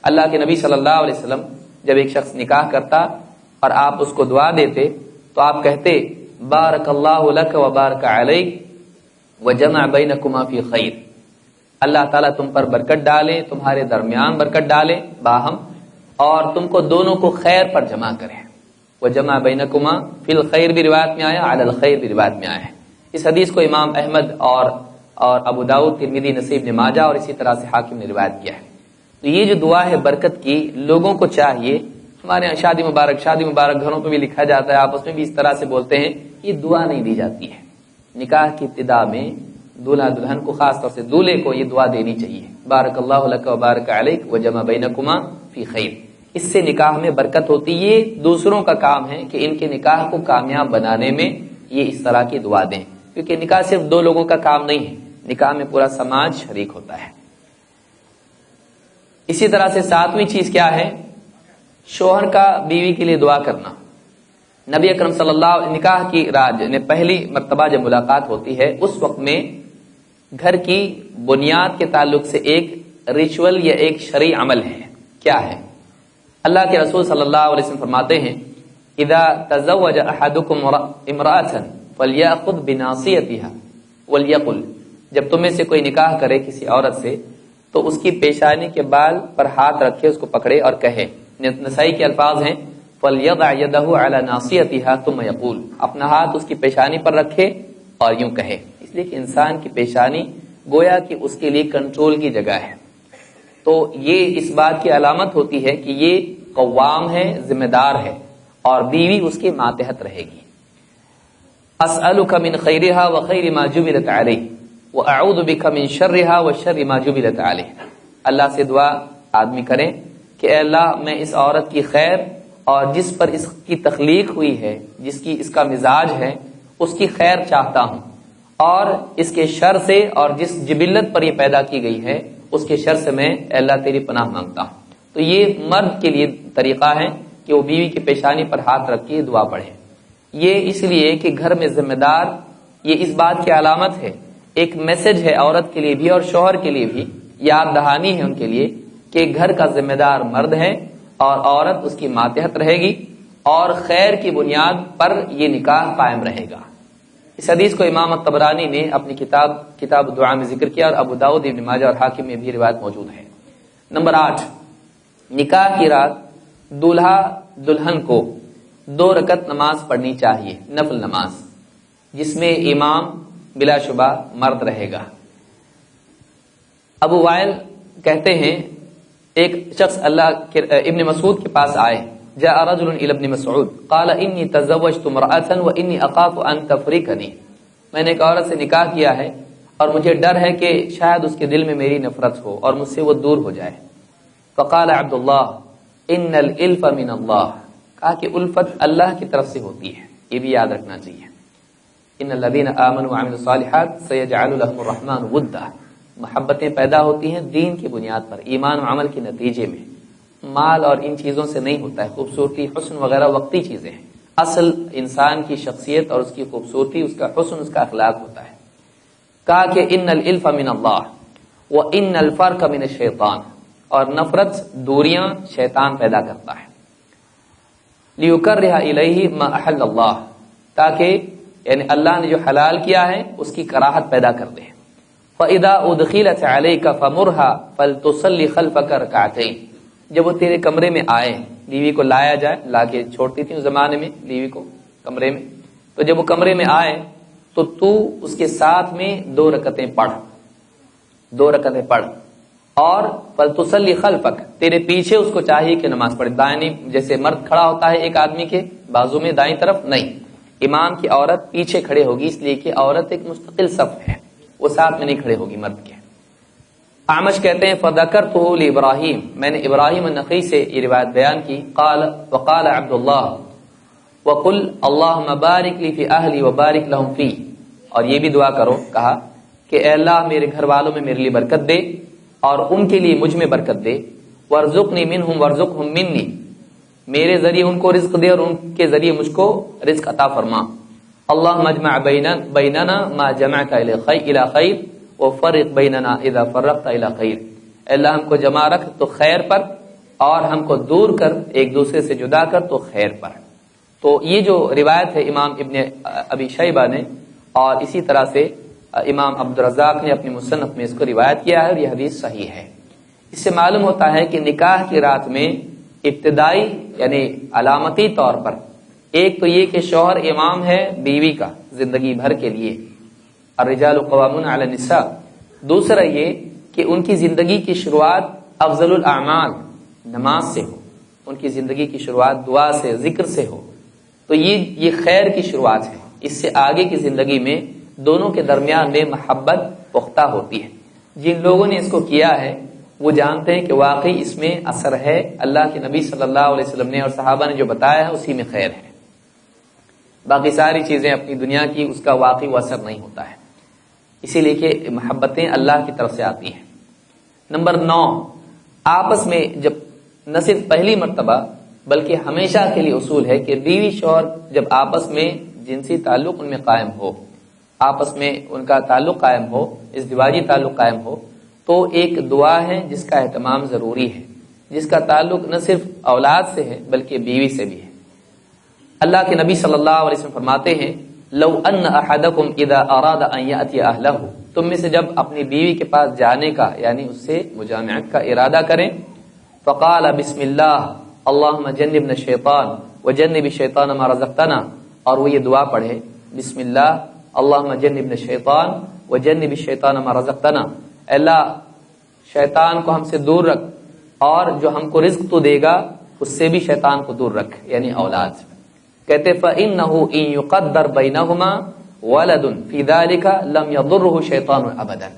Speaker 3: اللہ کے نبی صلی اللہ علیہ وسلم جب ایک شخص نکاح کرتا اور آپ اس کو دعا دیتے تو آپ کہتے بارک اللہ لک وبارک علیک وجمع بینکما فی خیر، اللہ تعالیٰ تم پر برکت ڈالے، تمہارے درمیان برکت ڈالے باہم، اور تم کو دونوں کو خیر پر جمع کرے۔ وجمع بینکما فی الخیر بھی روایت میں آیا، علی الخیر بھی روایت میں آیا ہے۔ اس حدیث کو امام احمد اور ابو داؤد، ترمذی، نسائی، ابن ماجہ اور اسی طرح سے حاکم نے روایت کیا ہے۔ تو یہ جو دعا ہے برکت کی، لوگوں کو چاہیے، ہمارے یہاں شادی مبارک گھروں پہ بھی لکھا جاتا ہے، آپس میں بھی اس طرح سے بولتے ہیں، یہ دعا نہیں دی جاتی ہے۔ نکاح کی ابتدا میں دولہا دلہن کو، خاص طور سے دولہے کو، یہ دعا دینی چاہیے، بارک اللہ لک وبارک علیک وجمع بینکما فی خیر۔ اس سے نکاح میں برکت ہوتی۔ یہ دوسروں کا کام ہے کہ ان کے نکاح کو کامیاب بنانے میں یہ اس طرح کی دعا دیں، کیونکہ نکاح صرف دو لوگوں کا کام نہیں ہے، نکاح میں پورا سماج شریک ہوتا ہے۔ اسی طرح سے 7ویں چیز کیا ہے؟ شوہر کا بیوی کے لیے دعا کرنا۔ نبی اکرم صلی اللہ علیہ وسلم نکاح کی رات نے پہلی مرتبہ جب ملاقات ہوتی ہے، اس وقت میں گھر کی بنیاد کے تعلق سے ایک ریچول یا ایک شرعی عمل ہے۔ کیا ہے؟ اللہ کے رسول صلی اللہ علیہ وسلم فرماتے ہیں اذا تزوج احدکم امرأة فلیأخذ بناصیتها ولیقل، جب تم میں سے کوئی نکاح کرے کسی عورت سے تو اس کی پیشانی کے بال پر ہاتھ رکھے، اس کو پکڑے اور کہے۔ نسائی کے الفاظ ہیں فَلْيَضَعْ يَدَهُ عَلَى نَاصِيَتِهَا ثُمَّ يَقُولُ، اپنا ہاتھ اس کی پیشانی پر رکھے اور یوں کہے، اس لیے کہ انسان کی پیشانی گویا کہ اس کے لیے کنٹرول کی جگہ ہے۔ تو یہ اس بات کی علامت ہوتی ہے کہ یہ قوام ہے، ذمہ دار ہے، اور بیوی اس کے ماتحت رہے گی۔ أَسْأَلُكَ مِنْ خَيْرِهَا وَخَيْرِ مَا جُبِلَتْ عَلَيْهِ وَأَعُوذُ بِكَ مِنْ شَرِّهَا وَشَرِّ مَا جُبِلَتْ عَلَيْهِ، اللہ سے دعا آدمی کریں کہ اے اللہ میں اس عورت کی خیر اور جس پر اس کی تخلیق ہوئی ہے، جس کی اس کا مزاج ہے، اس کی خیر چاہتا ہوں، اور اس کے شر سے اور جس جبلت پر یہ پیدا کی گئی ہے اس کے شر سے میں اے اللہ تیری پناہ مانگتا ہوں۔ تو یہ مرد کے لیے طریقہ ہے کہ وہ بیوی کی پیشانی پر ہاتھ رکھ کے دعا پڑھے۔ یہ اس لیے کہ گھر میں ذمہ دار، یہ اس بات کی علامت ہے، ایک میسج ہے عورت کے لیے بھی اور شوہر کے لیے بھی، یاد دہانی ہے ان کے لیے کہ گھر کا ذمہ دار مرد ہے اور عورت اس کی ماتحت رہے گی، اور خیر کی بنیاد پر یہ نکاح قائم رہے گا۔ اس حدیث کو امام الطبرانی نے اپنی کتاب دعا میں ذکر کیا، اور ابو داؤد، ابن ماجہ اور حاکم میں بھی روایت موجود ہے۔ نمبر 8، نکاح کی رات دولہا دلہن کو 2 رکعت نماز پڑھنی چاہیے، نفل نماز، جس میں امام بلا شبہ مرد رہے گا۔ ابو وائل کہتے ہیں ایک شخص ابن مسعود کے پاس آئے، جاء رجل الى ابن مسعود قال انی تزوجت امرأة وانی اخاف ان تفرقنی، میں نے ایک عورت سے نکاح کیا ہے اور مجھے ڈر ہے کہ شاید اس کے دل میں میری نفرت ہو اور مجھ سے وہ دور ہو جائے۔ فقال عبداللہ ان الالف من اللہ، کہا کہ الفت اللہ کی طرف سے ہوتی ہے، یہ بھی یاد رکھنا چاہیے۔ ان الذین آمنوا وعملوا الصالحات سیجعل لهم الرحمن ودا، محبتیں پیدا ہوتی ہیں دین کی بنیاد پر، ایمان و عمل کے نتیجے میں، مال اور ان چیزوں سے نہیں ہوتا ہے۔ خوبصورتی، حسن وغیرہ وقتی چیزیں ہیں، اصل انسان کی شخصیت اور اس کی خوبصورتی، اس کا حسن، اس کا اخلاق ہوتا ہے۔ کہا کہ ان الالف من اللہ وان الفرق من الشیطان، اور نفرت دوریاں شیطان پیدا کرتا ہے. لیکرہ الیہ ما احل اللہ، تاکہ یعنی اللہ نے جو حلال کیا ہے اس کی کراہت پیدا کر دے. فاذا ادخلت علیک فمرھا فلتصلی خلفک رکعتین، جب وہ تیرے کمرے میں آئے، بیوی کو لایا جائے، لا کے چھوڑتی تھی اس زمانے میں بیوی کو کمرے میں، تو جب وہ کمرے میں آئے تو اس کے ساتھ میں 2 رکعتیں پڑھ، 2 رکعتیں پڑھ. اور فلتصلی خلفک، تیرے پیچھے اس کو چاہیے کہ نماز پڑھے. دائیں جیسے مرد کھڑا ہوتا ہے ایک آدمی کے بازو میں دائیں طرف، نہیں، امام کی عورت پیچھے کھڑے ہوگی، اس لیے کہ عورت ایک مستقل صف ہے، وہ ساتھ میں نہیں کھڑے ہوگی مرد کے. اعمش کہتے ہیں فذکرتہ لابراہیم، میں نے ابراہیم النخعی سے یہ روایت بیان کی. قال وقال عبد اللہ وقل اللهم بارک لی فی اہلی وبارک لهم فی، اور یہ بھی دعا کرو، کہا کہ اے اللہ میرے گھر والوں میں میرے لیے برکت دے اور ان کے لیے مجھ میں برکت دے. وارزقنی منہم وارزقہم منی، میرے ذریعے ان کو رزق دے اور ان کے ذریعے مجھ کو رزق عطا فرما. اللہم اجمع بیننا ما جمعت الی خیر وفرق بیننا اذا فرقت الی خیر، اللہ ہم کو جمع رکھ تو خیر پر اور ہم کو دور کر ایک دوسرے سے جدا کر تو خیر پر. تو یہ جو روایت ہے امام ابن ابی شیبہ نے، اور اسی طرح سے امام عبدالرزاق نے اپنی مصنف میں اس کو روایت کیا ہے، اور یہ حدیث صحیح ہے. اس سے معلوم ہوتا ہے کہ نکاح کی رات میں ابتدائی یعنی علامتی طور پر ایک تو یہ کہ شوہر امام ہے بیوی کا زندگی بھر کے لیے، الرجال قوامون علی النساء. دوسرا یہ کہ ان کی زندگی کی شروعات افضل الاعمال نماز سے ہو، ان کی زندگی کی شروعات دعا سے، ذکر سے ہو، تو یہ خیر کی شروعات ہے. اس سے آگے کی زندگی میں دونوں کے درمیان میں محبت پختہ ہوتی ہے. جن لوگوں نے اس کو کیا ہے وہ جانتے ہیں کہ واقعی اس میں اثر ہے، اللہ کے نبی صلی اللہ علیہ وسلم نے اور صحابہ نے جو بتایا ہے اسی میں خیر ہے. باقی ساری چیزیں اپنی دنیا کی اس کا واقعی وہ اثر نہیں ہوتا ہے، اسی لیے کہ محبتیں اللہ کی طرف سے آتی ہیں. نمبر 9، آپس میں جب نہ صرف پہلی مرتبہ بلکہ ہمیشہ کے لیے اصول ہے کہ بیوی شوہر جب آپس میں جنسی تعلق ان میں قائم ہو، آپس میں ان کا تعلق قائم ہو، ازدواجی تعلق قائم ہو، تو ایک دعا ہے جس کا اہتمام ضروری ہے، جس کا تعلق نہ صرف اولاد سے ہے بلکہ بیوی سے بھی ہے. اللہ کے نبی صلی اللہ علیہ وسلم فرماتے ہیں لو ان احدکم اذا اراد ان یاتی اہلہ، تم میں سے جب اپنی بیوی کے پاس جانے کا یعنی اس سے مجامعت کا ارادہ کریں، فقال بسم اللہ اللہم جنبنا الشیطان وجنب الشیطان ما رزقتنا، اور وہ یہ دعا پڑھے بسم اللہ اللہم جنبنا الشیطان وجنب الشیطان ما رزقتنا، اللہ شیطان کو ہم سے دور رکھ اور جو ہم کو رزق تو دے گا اس سے بھی شیطان کو دور رکھ، یعنی اولاد. کہتے فَإِنَّهُ إِن يُقَدَّرْ بَيْنَهُمَا وَلَدٌ فِي ذَلِكَ لَمْ يَضُرُّهُ شَيْطَانٌ أَبَدًا.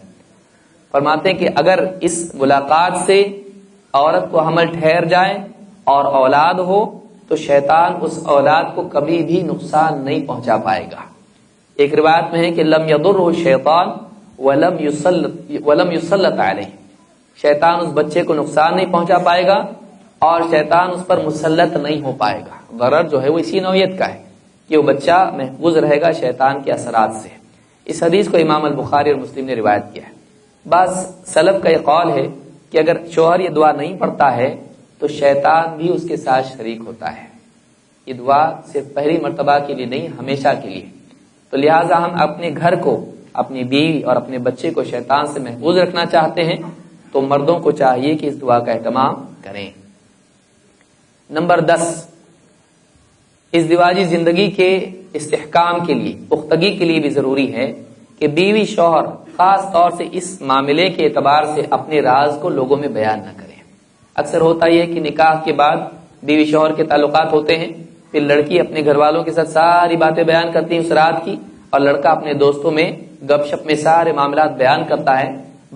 Speaker 3: فرماتے ہیں کہ اگر اس ملاقات سے عورت کو حمل ٹھہر جائے اور اولاد ہو تو شیطان اس اولاد کو کبھی بھی نقصان نہیں پہنچا پائے گا. ایک روایت میں ہے کہ لم يضرُّهُ الشَّيْطَانُ وَلَمْ يُسَلَّطْ عَلَيْهِ، شیطان اس بچے کو نقصان نہیں پہنچا پائے گا اور شیطان اس پر مسلط نہیں ہو پائے گا. ضرر جو ہے وہ اسی نوعیت کا ہے کہ وہ بچہ محفوظ رہے گا شیطان کے اثرات سے. اس حدیث کو امام البخاری اور مسلم نے روایت کیا ہے. بعض سلف کا یہ قول ہے کہ اگر شوہر یہ دعا نہیں پڑھتا ہے تو شیطان بھی اس کے ساتھ شریک ہوتا ہے. یہ دعا صرف پہلی مرتبہ کے لیے نہیں، ہمیشہ کے لیے. تو لہٰذا ہم اپنے گھر کو، اپنی بیوی اور اپنے بچے کو شیطان سے محفوظ رکھنا چاہتے ہیں تو مردوں کو چاہیے کہ اس دعا کا اہتمام کریں. نمبر 10، ازدواجی زندگی کے استحکام کے لیے، پختگی کے لیے بھی ضروری ہے کہ بیوی شوہر خاص طور سے اس معاملے کے اعتبار سے اپنے راز کو لوگوں میں بیان نہ کریں. اکثر ہوتا یہ کہ نکاح کے بعد بیوی شوہر کے تعلقات ہوتے ہیں، پھر لڑکی اپنے گھر والوں کے ساتھ ساری باتیں بیان کرتی ہیں اس رات کی، اور لڑکا اپنے دوستوں میں گپ شپ میں سارے معاملات بیان کرتا ہے.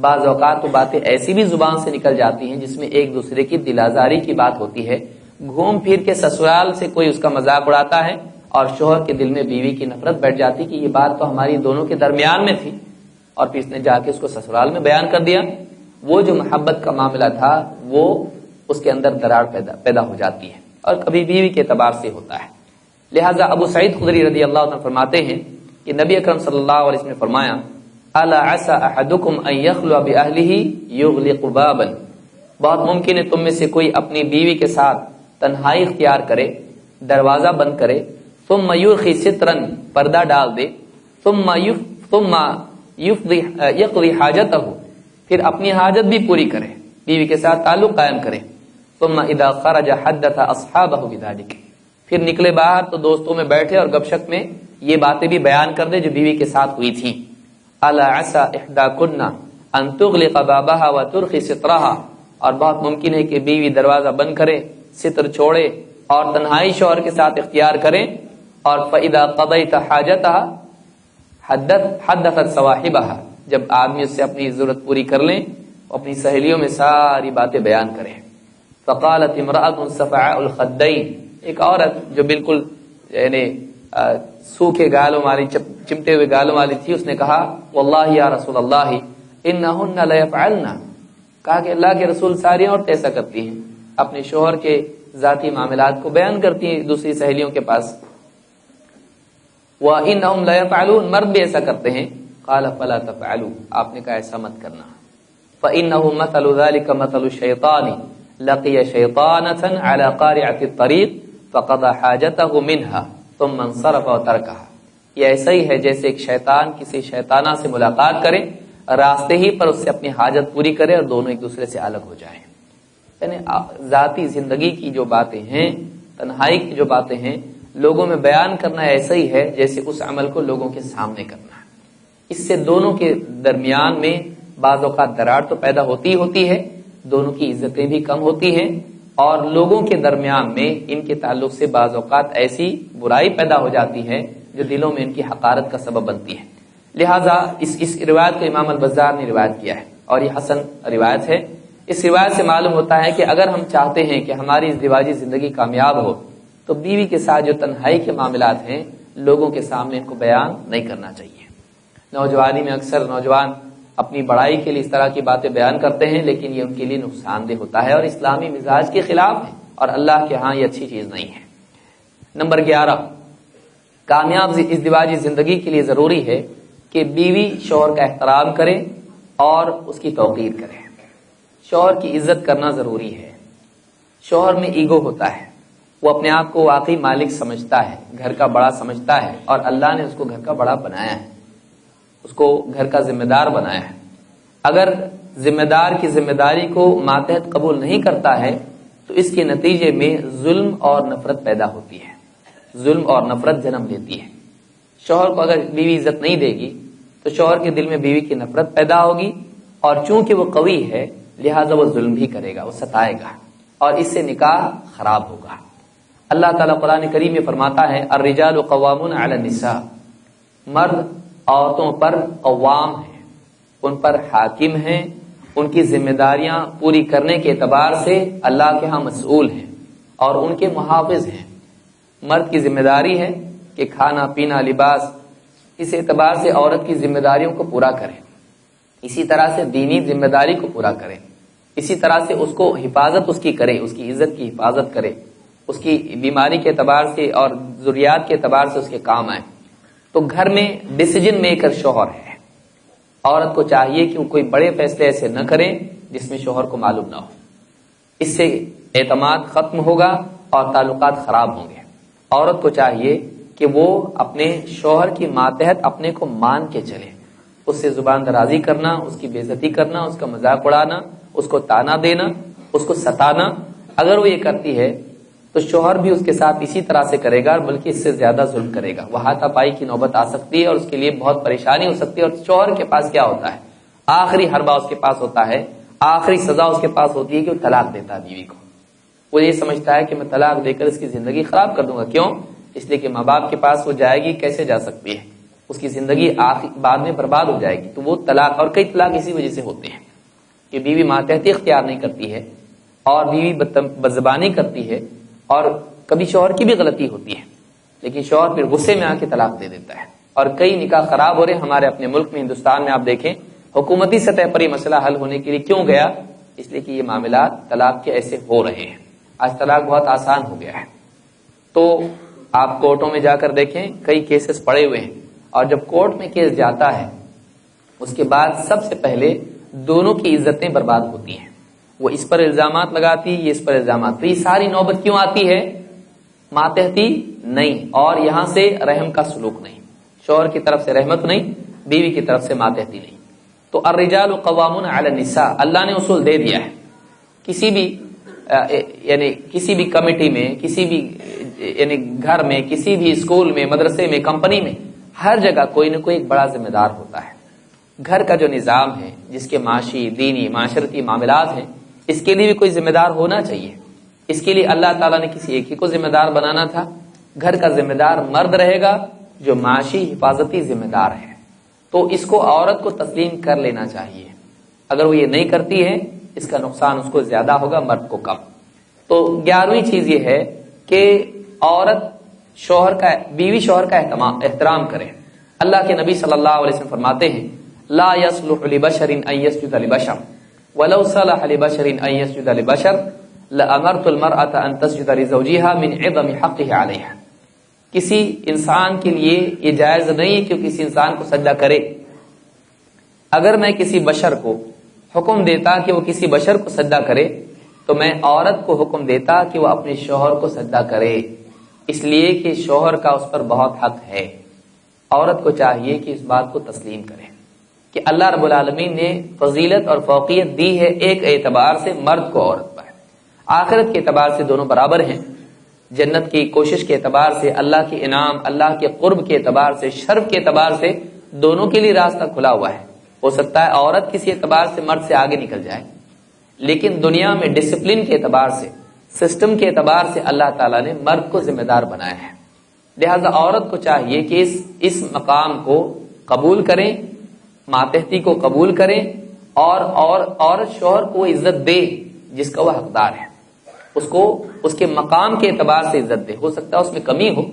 Speaker 3: بعض اوقات تو باتیں ایسی بھی زبان سے نکل جاتی ہیں جس میں ایک دوسرے کی دل آزاری کی بات ہوتی ہے. گھوم پھر کے سسرال سے کوئی اس کا مذاق اڑاتا ہے اور شوہر کے دل میں بیوی کی نفرت بیٹھ جاتی کہ یہ بات تو ہماری دونوں کے درمیان میں تھی، اور پھر اس نے جا کے اس کو سسرال میں بیان کر دیا. وہ جو محبت کا معاملہ تھا وہ اس کے اندر دراڑ پیدا ہو جاتی ہے، اور کبھی بیوی کے اعتبار سے ہوتا ہے. لہٰذا ابو سعید خدری رضی اللہ عنہ فرماتے ہیں کہ نبی اکرم صلی اللہ علیہ وسلم نے فرمایا الا عسى احدكم ان يخلو باهله يغلق بابا بہت ممکن ہے تم میں سے کوئی اپنی بیوی کے ساتھ تنہائی اختیار کرے، دروازہ بند کرے، ثم یرخی سترن، پردہ ڈال دے، ثم یقضی حاجتہ، پھر اپنی حاجت بھی پوری کرے، بیوی کے ساتھ تعلق قائم کرے، ثم اذا خرج حدث اصحابہ بذلک، پھر نکلے باہر تو دوستوں میں بیٹھے اور گپ شپ میں یہ باتیں بھی بیان کر دے جو بیوی کے ساتھ ہوئی تھی۔ الا عسى احداکن ان تغلق بابها وترخي سترها، اور بہت ممکن ہے کہ بیوی دروازہ بند کرے، ستر چھوڑے اور تنہائی شوہر کے ساتھ اختیار کرے، اور فاذا قضيت حاجتها حدثت صواحبها، جب آدمی اس سے اپنی ضرورت پوری کر لیں اپنی سہیلیوں میں ساری باتیں بیان کریں۔ فقالت امرأة صفعاء الخدین، ایک عورت جو بالکل یعنی سوکھے گالوں والی، چمٹے ہوئے گالوں والی تھی، اس نے کہا واللہ یا رسول اللہ انہن لیفعلن، کہا کہ اللہ کے رسول ساری عورتیں ایسا کرتی ہیں، اپنے شوہر کے ذاتی معاملات کو بیان کرتی ہیں دوسری سہیلیوں کے پاس۔ وانہم لیفعلون، مرد بھی ایسا کرتے ہیں۔ قال فلا تفعلوا، آپ نے کہا ایسا مت کرنا۔ فانہ مثل ذلک مثل الشیطان لقی شیطانة على قارعة الطریق فقضى حاجته منها ثم انصرف وتركها، یہ ایسا ہی ہے جیسے ایک شیطان کسی شیطانہ سے ملاقات کرے، راستے ہی پر اس سے اپنی حاجت پوری کرے اور دونوں ایک دوسرے سے الگ ہو جائیں۔ یعنی ذاتی زندگی کی جو باتیں ہیں، تنہائی کی جو باتیں ہیں، لوگوں میں بیان کرنا ایسا ہی ہے جیسے اس عمل کو لوگوں کے سامنے کرنا ہے۔ اس سے دونوں کے درمیان میں بعض اوقات دراڑ تو پیدا ہوتی ہے، دونوں کی عزتیں بھی کم ہوتی ہیں، اور لوگوں کے درمیان میں ان کے تعلق سے بعض اوقات ایسی برائی پیدا ہو جاتی ہے جو دلوں میں ان کی حقارت کا سبب بنتی ہے۔ لہٰذا اس روایت کو امام البزار نے روایت کیا ہے اور یہ حسن روایت ہے۔ اس روایت سے معلوم ہوتا ہے کہ اگر ہم چاہتے ہیں کہ ہماری ازدواجی زندگی کامیاب ہو تو بیوی کے ساتھ جو تنہائی کے معاملات ہیں لوگوں کے سامنے ان کو بیان نہیں کرنا چاہیے۔ نوجوانی میں اکثر نوجوان اپنی بڑائی کے لیے اس طرح کی باتیں بیان کرتے ہیں، لیکن یہ ان کے لیے نقصان دہ ہوتا ہے اور اسلامی مزاج کے خلاف ہے، اور اللہ کے ہاں یہ اچھی چیز نہیں ہے۔ نمبر 11، کامیاب ازدواجی زندگی کے لیے ضروری ہے کہ بیوی شوہر کا احترام کرے اور اس کی توقیر کرے۔ شوہر کی عزت کرنا ضروری ہے۔ شوہر میں ایگو ہوتا ہے، وہ اپنے آپ کو واقعی مالک سمجھتا ہے، گھر کا بڑا سمجھتا ہے، اور اللہ نے اس کو گھر کا بڑا بنایا ہے، اس کو گھر کا ذمہ دار بنایا ہے۔ اگر ذمہ دار کی ذمہ داری کو ماتحت قبول نہیں کرتا ہے تو اس کے نتیجے میں ظلم اور نفرت پیدا ہوتی ہے، ظلم اور نفرت جنم لیتی ہے۔ شوہر کو اگر بیوی عزت نہیں دے گی تو شوہر کے دل میں بیوی کی نفرت پیدا ہوگی، اور چونکہ وہ قوی ہے لہذا وہ ظلم بھی کرے گا، وہ ستائے گا، اور اس سے نکاح خراب ہوگا۔ اللہ تعالیٰ قرآن کریم میں فرماتا ہے الرجال قوامون علی النساء، مرد عورتوں پر قوام ہیں، ان پر حاکم ہیں، ان کی ذمہ داریاں پوری کرنے کے اعتبار سے اللہ کے ہاں مسئول ہیں اور ان کے محافظ ہیں۔ مرد کی ذمہ داری ہے کہ کھانا پینا لباس، اس اعتبار سے عورت کی ذمہ داریوں کو پورا کریں، اسی طرح سے دینی ذمہ داری کو پورا کریں، اسی طرح سے اس کو حفاظت اس کی کرے، اس کی عزت کی حفاظت کرے، اس کی بیماری کے اعتبار سے اور ضروریات کے اعتبار سے اس کے کام آئے۔ تو گھر میں ڈیسیجن میکر شوہر ہے، عورت کو چاہیے کہ وہ کوئی بڑے فیصلے ایسے نہ کریں جس میں شوہر کو معلوم نہ ہو، اس سے اعتماد ختم ہوگا اور تعلقات خراب ہوں گے۔ عورت کو چاہیے کہ وہ اپنے شوہر کی ماتحت اپنے کو مان کے چلے، اس سے زبان درازی کرنا، اس کی بے عزتی کرنا، اس کا مذاق اڑانا، اس کو تانا دینا، اس کو ستانا، اگر وہ یہ کرتی ہے تو شوہر بھی اس کے ساتھ اسی طرح سے کرے گا، بلکہ اس سے زیادہ ظلم کرے گا۔ وہ ہاتھا پائی کی نوبت آ سکتی ہے اور اس کے لیے بہت پریشانی ہو سکتی ہے۔ اور شوہر کے پاس کیا ہوتا ہے؟ آخری حربہ اس کے پاس ہوتا ہے، آخری سزا اس کے پاس ہوتی ہے کہ وہ طلاق دیتا ہے بیوی کو۔ وہ یہ سمجھتا ہے کہ میں طلاق دے کر اس کی زندگی خراب کر دوں گا۔ کیوں؟ اس لیے کہ ماں باپ کے پاس وہ جائے گی، کیسے جا سکتی ہے؟ اس کی زندگی بعد میں برباد ہو جائے گی۔ تو وہ طلاق، اور کئی طلاق اسی وجہ سے ہوتے ہیں کہ بیوی ماتحتی اختیار نہیں کرتی ہے اور بیوی بدزبانی کرتی ہے، اور کبھی شوہر کی بھی غلطی ہوتی ہے لیکن شوہر پھر غصے میں آ کے طلاق دے دیتا ہے، اور کئی نکاح خراب ہو رہے ہیں ہمارے اپنے ملک میں، ہندوستان میں۔ آپ دیکھیں حکومتی سطح پر یہ مسئلہ حل ہونے کے لیے کیوں گیا؟ اس لیے کہ یہ معاملات طلاق کے ایسے ہو رہے ہیں۔ آج طلاق بہت آسان ہو گیا ہے، تو آپ کورٹوں میں جا کر دیکھیں کئی کیسز پڑے ہوئے ہیں، اور جب کورٹ میں کیس جاتا ہے اس کے بعد سب سے پہلے دونوں کی عزتیں برباد ہوتی ہیں، وہ اس پر الزامات لگاتی ہے، یہ اس پر الزامات، تو یہ ساری نوبت کیوں آتی ہے؟ ماتحتی نہیں، اور یہاں سے رحم کا سلوک نہیں، شوہر کی طرف سے رحمت نہیں، بیوی کی طرف سے ماتحتی نہیں۔ تو الرجال قوامون علی النساء، اللہ نے اصول دے دیا ہے، کسی بھی یعنی کسی بھی کمیٹی میں، کسی بھی یعنی گھر میں، کسی بھی اسکول میں، مدرسے میں، کمپنی میں، ہر جگہ کوئی نہ کوئی ایک بڑا ذمہ دار ہوتا ہے۔ گھر کا جو نظام ہے، جس کے معاشی، دینی، معاشرتی معاملات ہیں، اس کے لیے بھی کوئی ذمہ دار ہونا چاہیے۔ اس کے لیے اللہ تعالیٰ نے کسی ایک ہی کو ذمہ دار بنانا تھا۔ گھر کا ذمہ دار مرد رہے گا جو معاشی حفاظتی ذمہ دار ہے، تو اس کو عورت کو تسلیم کر لینا چاہیے۔ اگر وہ یہ نہیں کرتی ہے، اس کا نقصان اس کو زیادہ ہوگا، مرد کو کم۔ تو 11ویں چیز یہ ہے کہ عورت بیوی شوہر کا احترام کرے۔ اللہ کے نبی صلی اللہ علیہ وسلم فرماتے ہیں لا يصلح لبشر ان يسجد لبشر ولو صلح لبشر ان يسجد لبشر لامرت المرأة ان تسجد لزوجها من عظم حقه عليها۔ کسی انسان کے لیے یہ جائز نہیں ہے کہ کسی انسان کو سجدہ کرے۔ اگر میں کسی بشر کو حکم دیتا کہ وہ کسی بشر کو سجدہ کرے، تو میں عورت کو حکم دیتا کہ وہ اپنے شوہر کو سجدہ کرے، اس لیے کہ شوہر کا اس پر بہت حق ہے۔ عورت کو چاہیے کہ اس بات کو تسلیم کرے کہ اللہ رب العالمین نے فضیلت اور فوقیت دی ہے ایک اعتبار سے مرد کو عورت پر، آخرت کے اعتبار سے دونوں برابر ہیں، جنت کی کوشش کے اعتبار سے، اللہ کے انعام، اللہ کے قرب کے اعتبار سے، شرف کے اعتبار سے دونوں کے لیے راستہ کھلا ہوا ہے۔ ہو سکتا ہے عورت کسی اعتبار سے مرد سے آگے نکل جائے، لیکن دنیا میں ڈسپلن کے اعتبار سے، سسٹم کے اعتبار سے اللہ تعالیٰ نے مرد کو ذمہ دار بنایا ہے۔ لہذا عورت کو چاہیے کہ اس مقام کو قبول کریں، ماتحتی کو قبول کریں، اور عورت شوہر کو عزت دے جس کا وہ حقدار ہے، اس کو اس کے مقام کے اعتبار سے عزت دے۔ ہو سکتا ہے اس میں کمی ہو،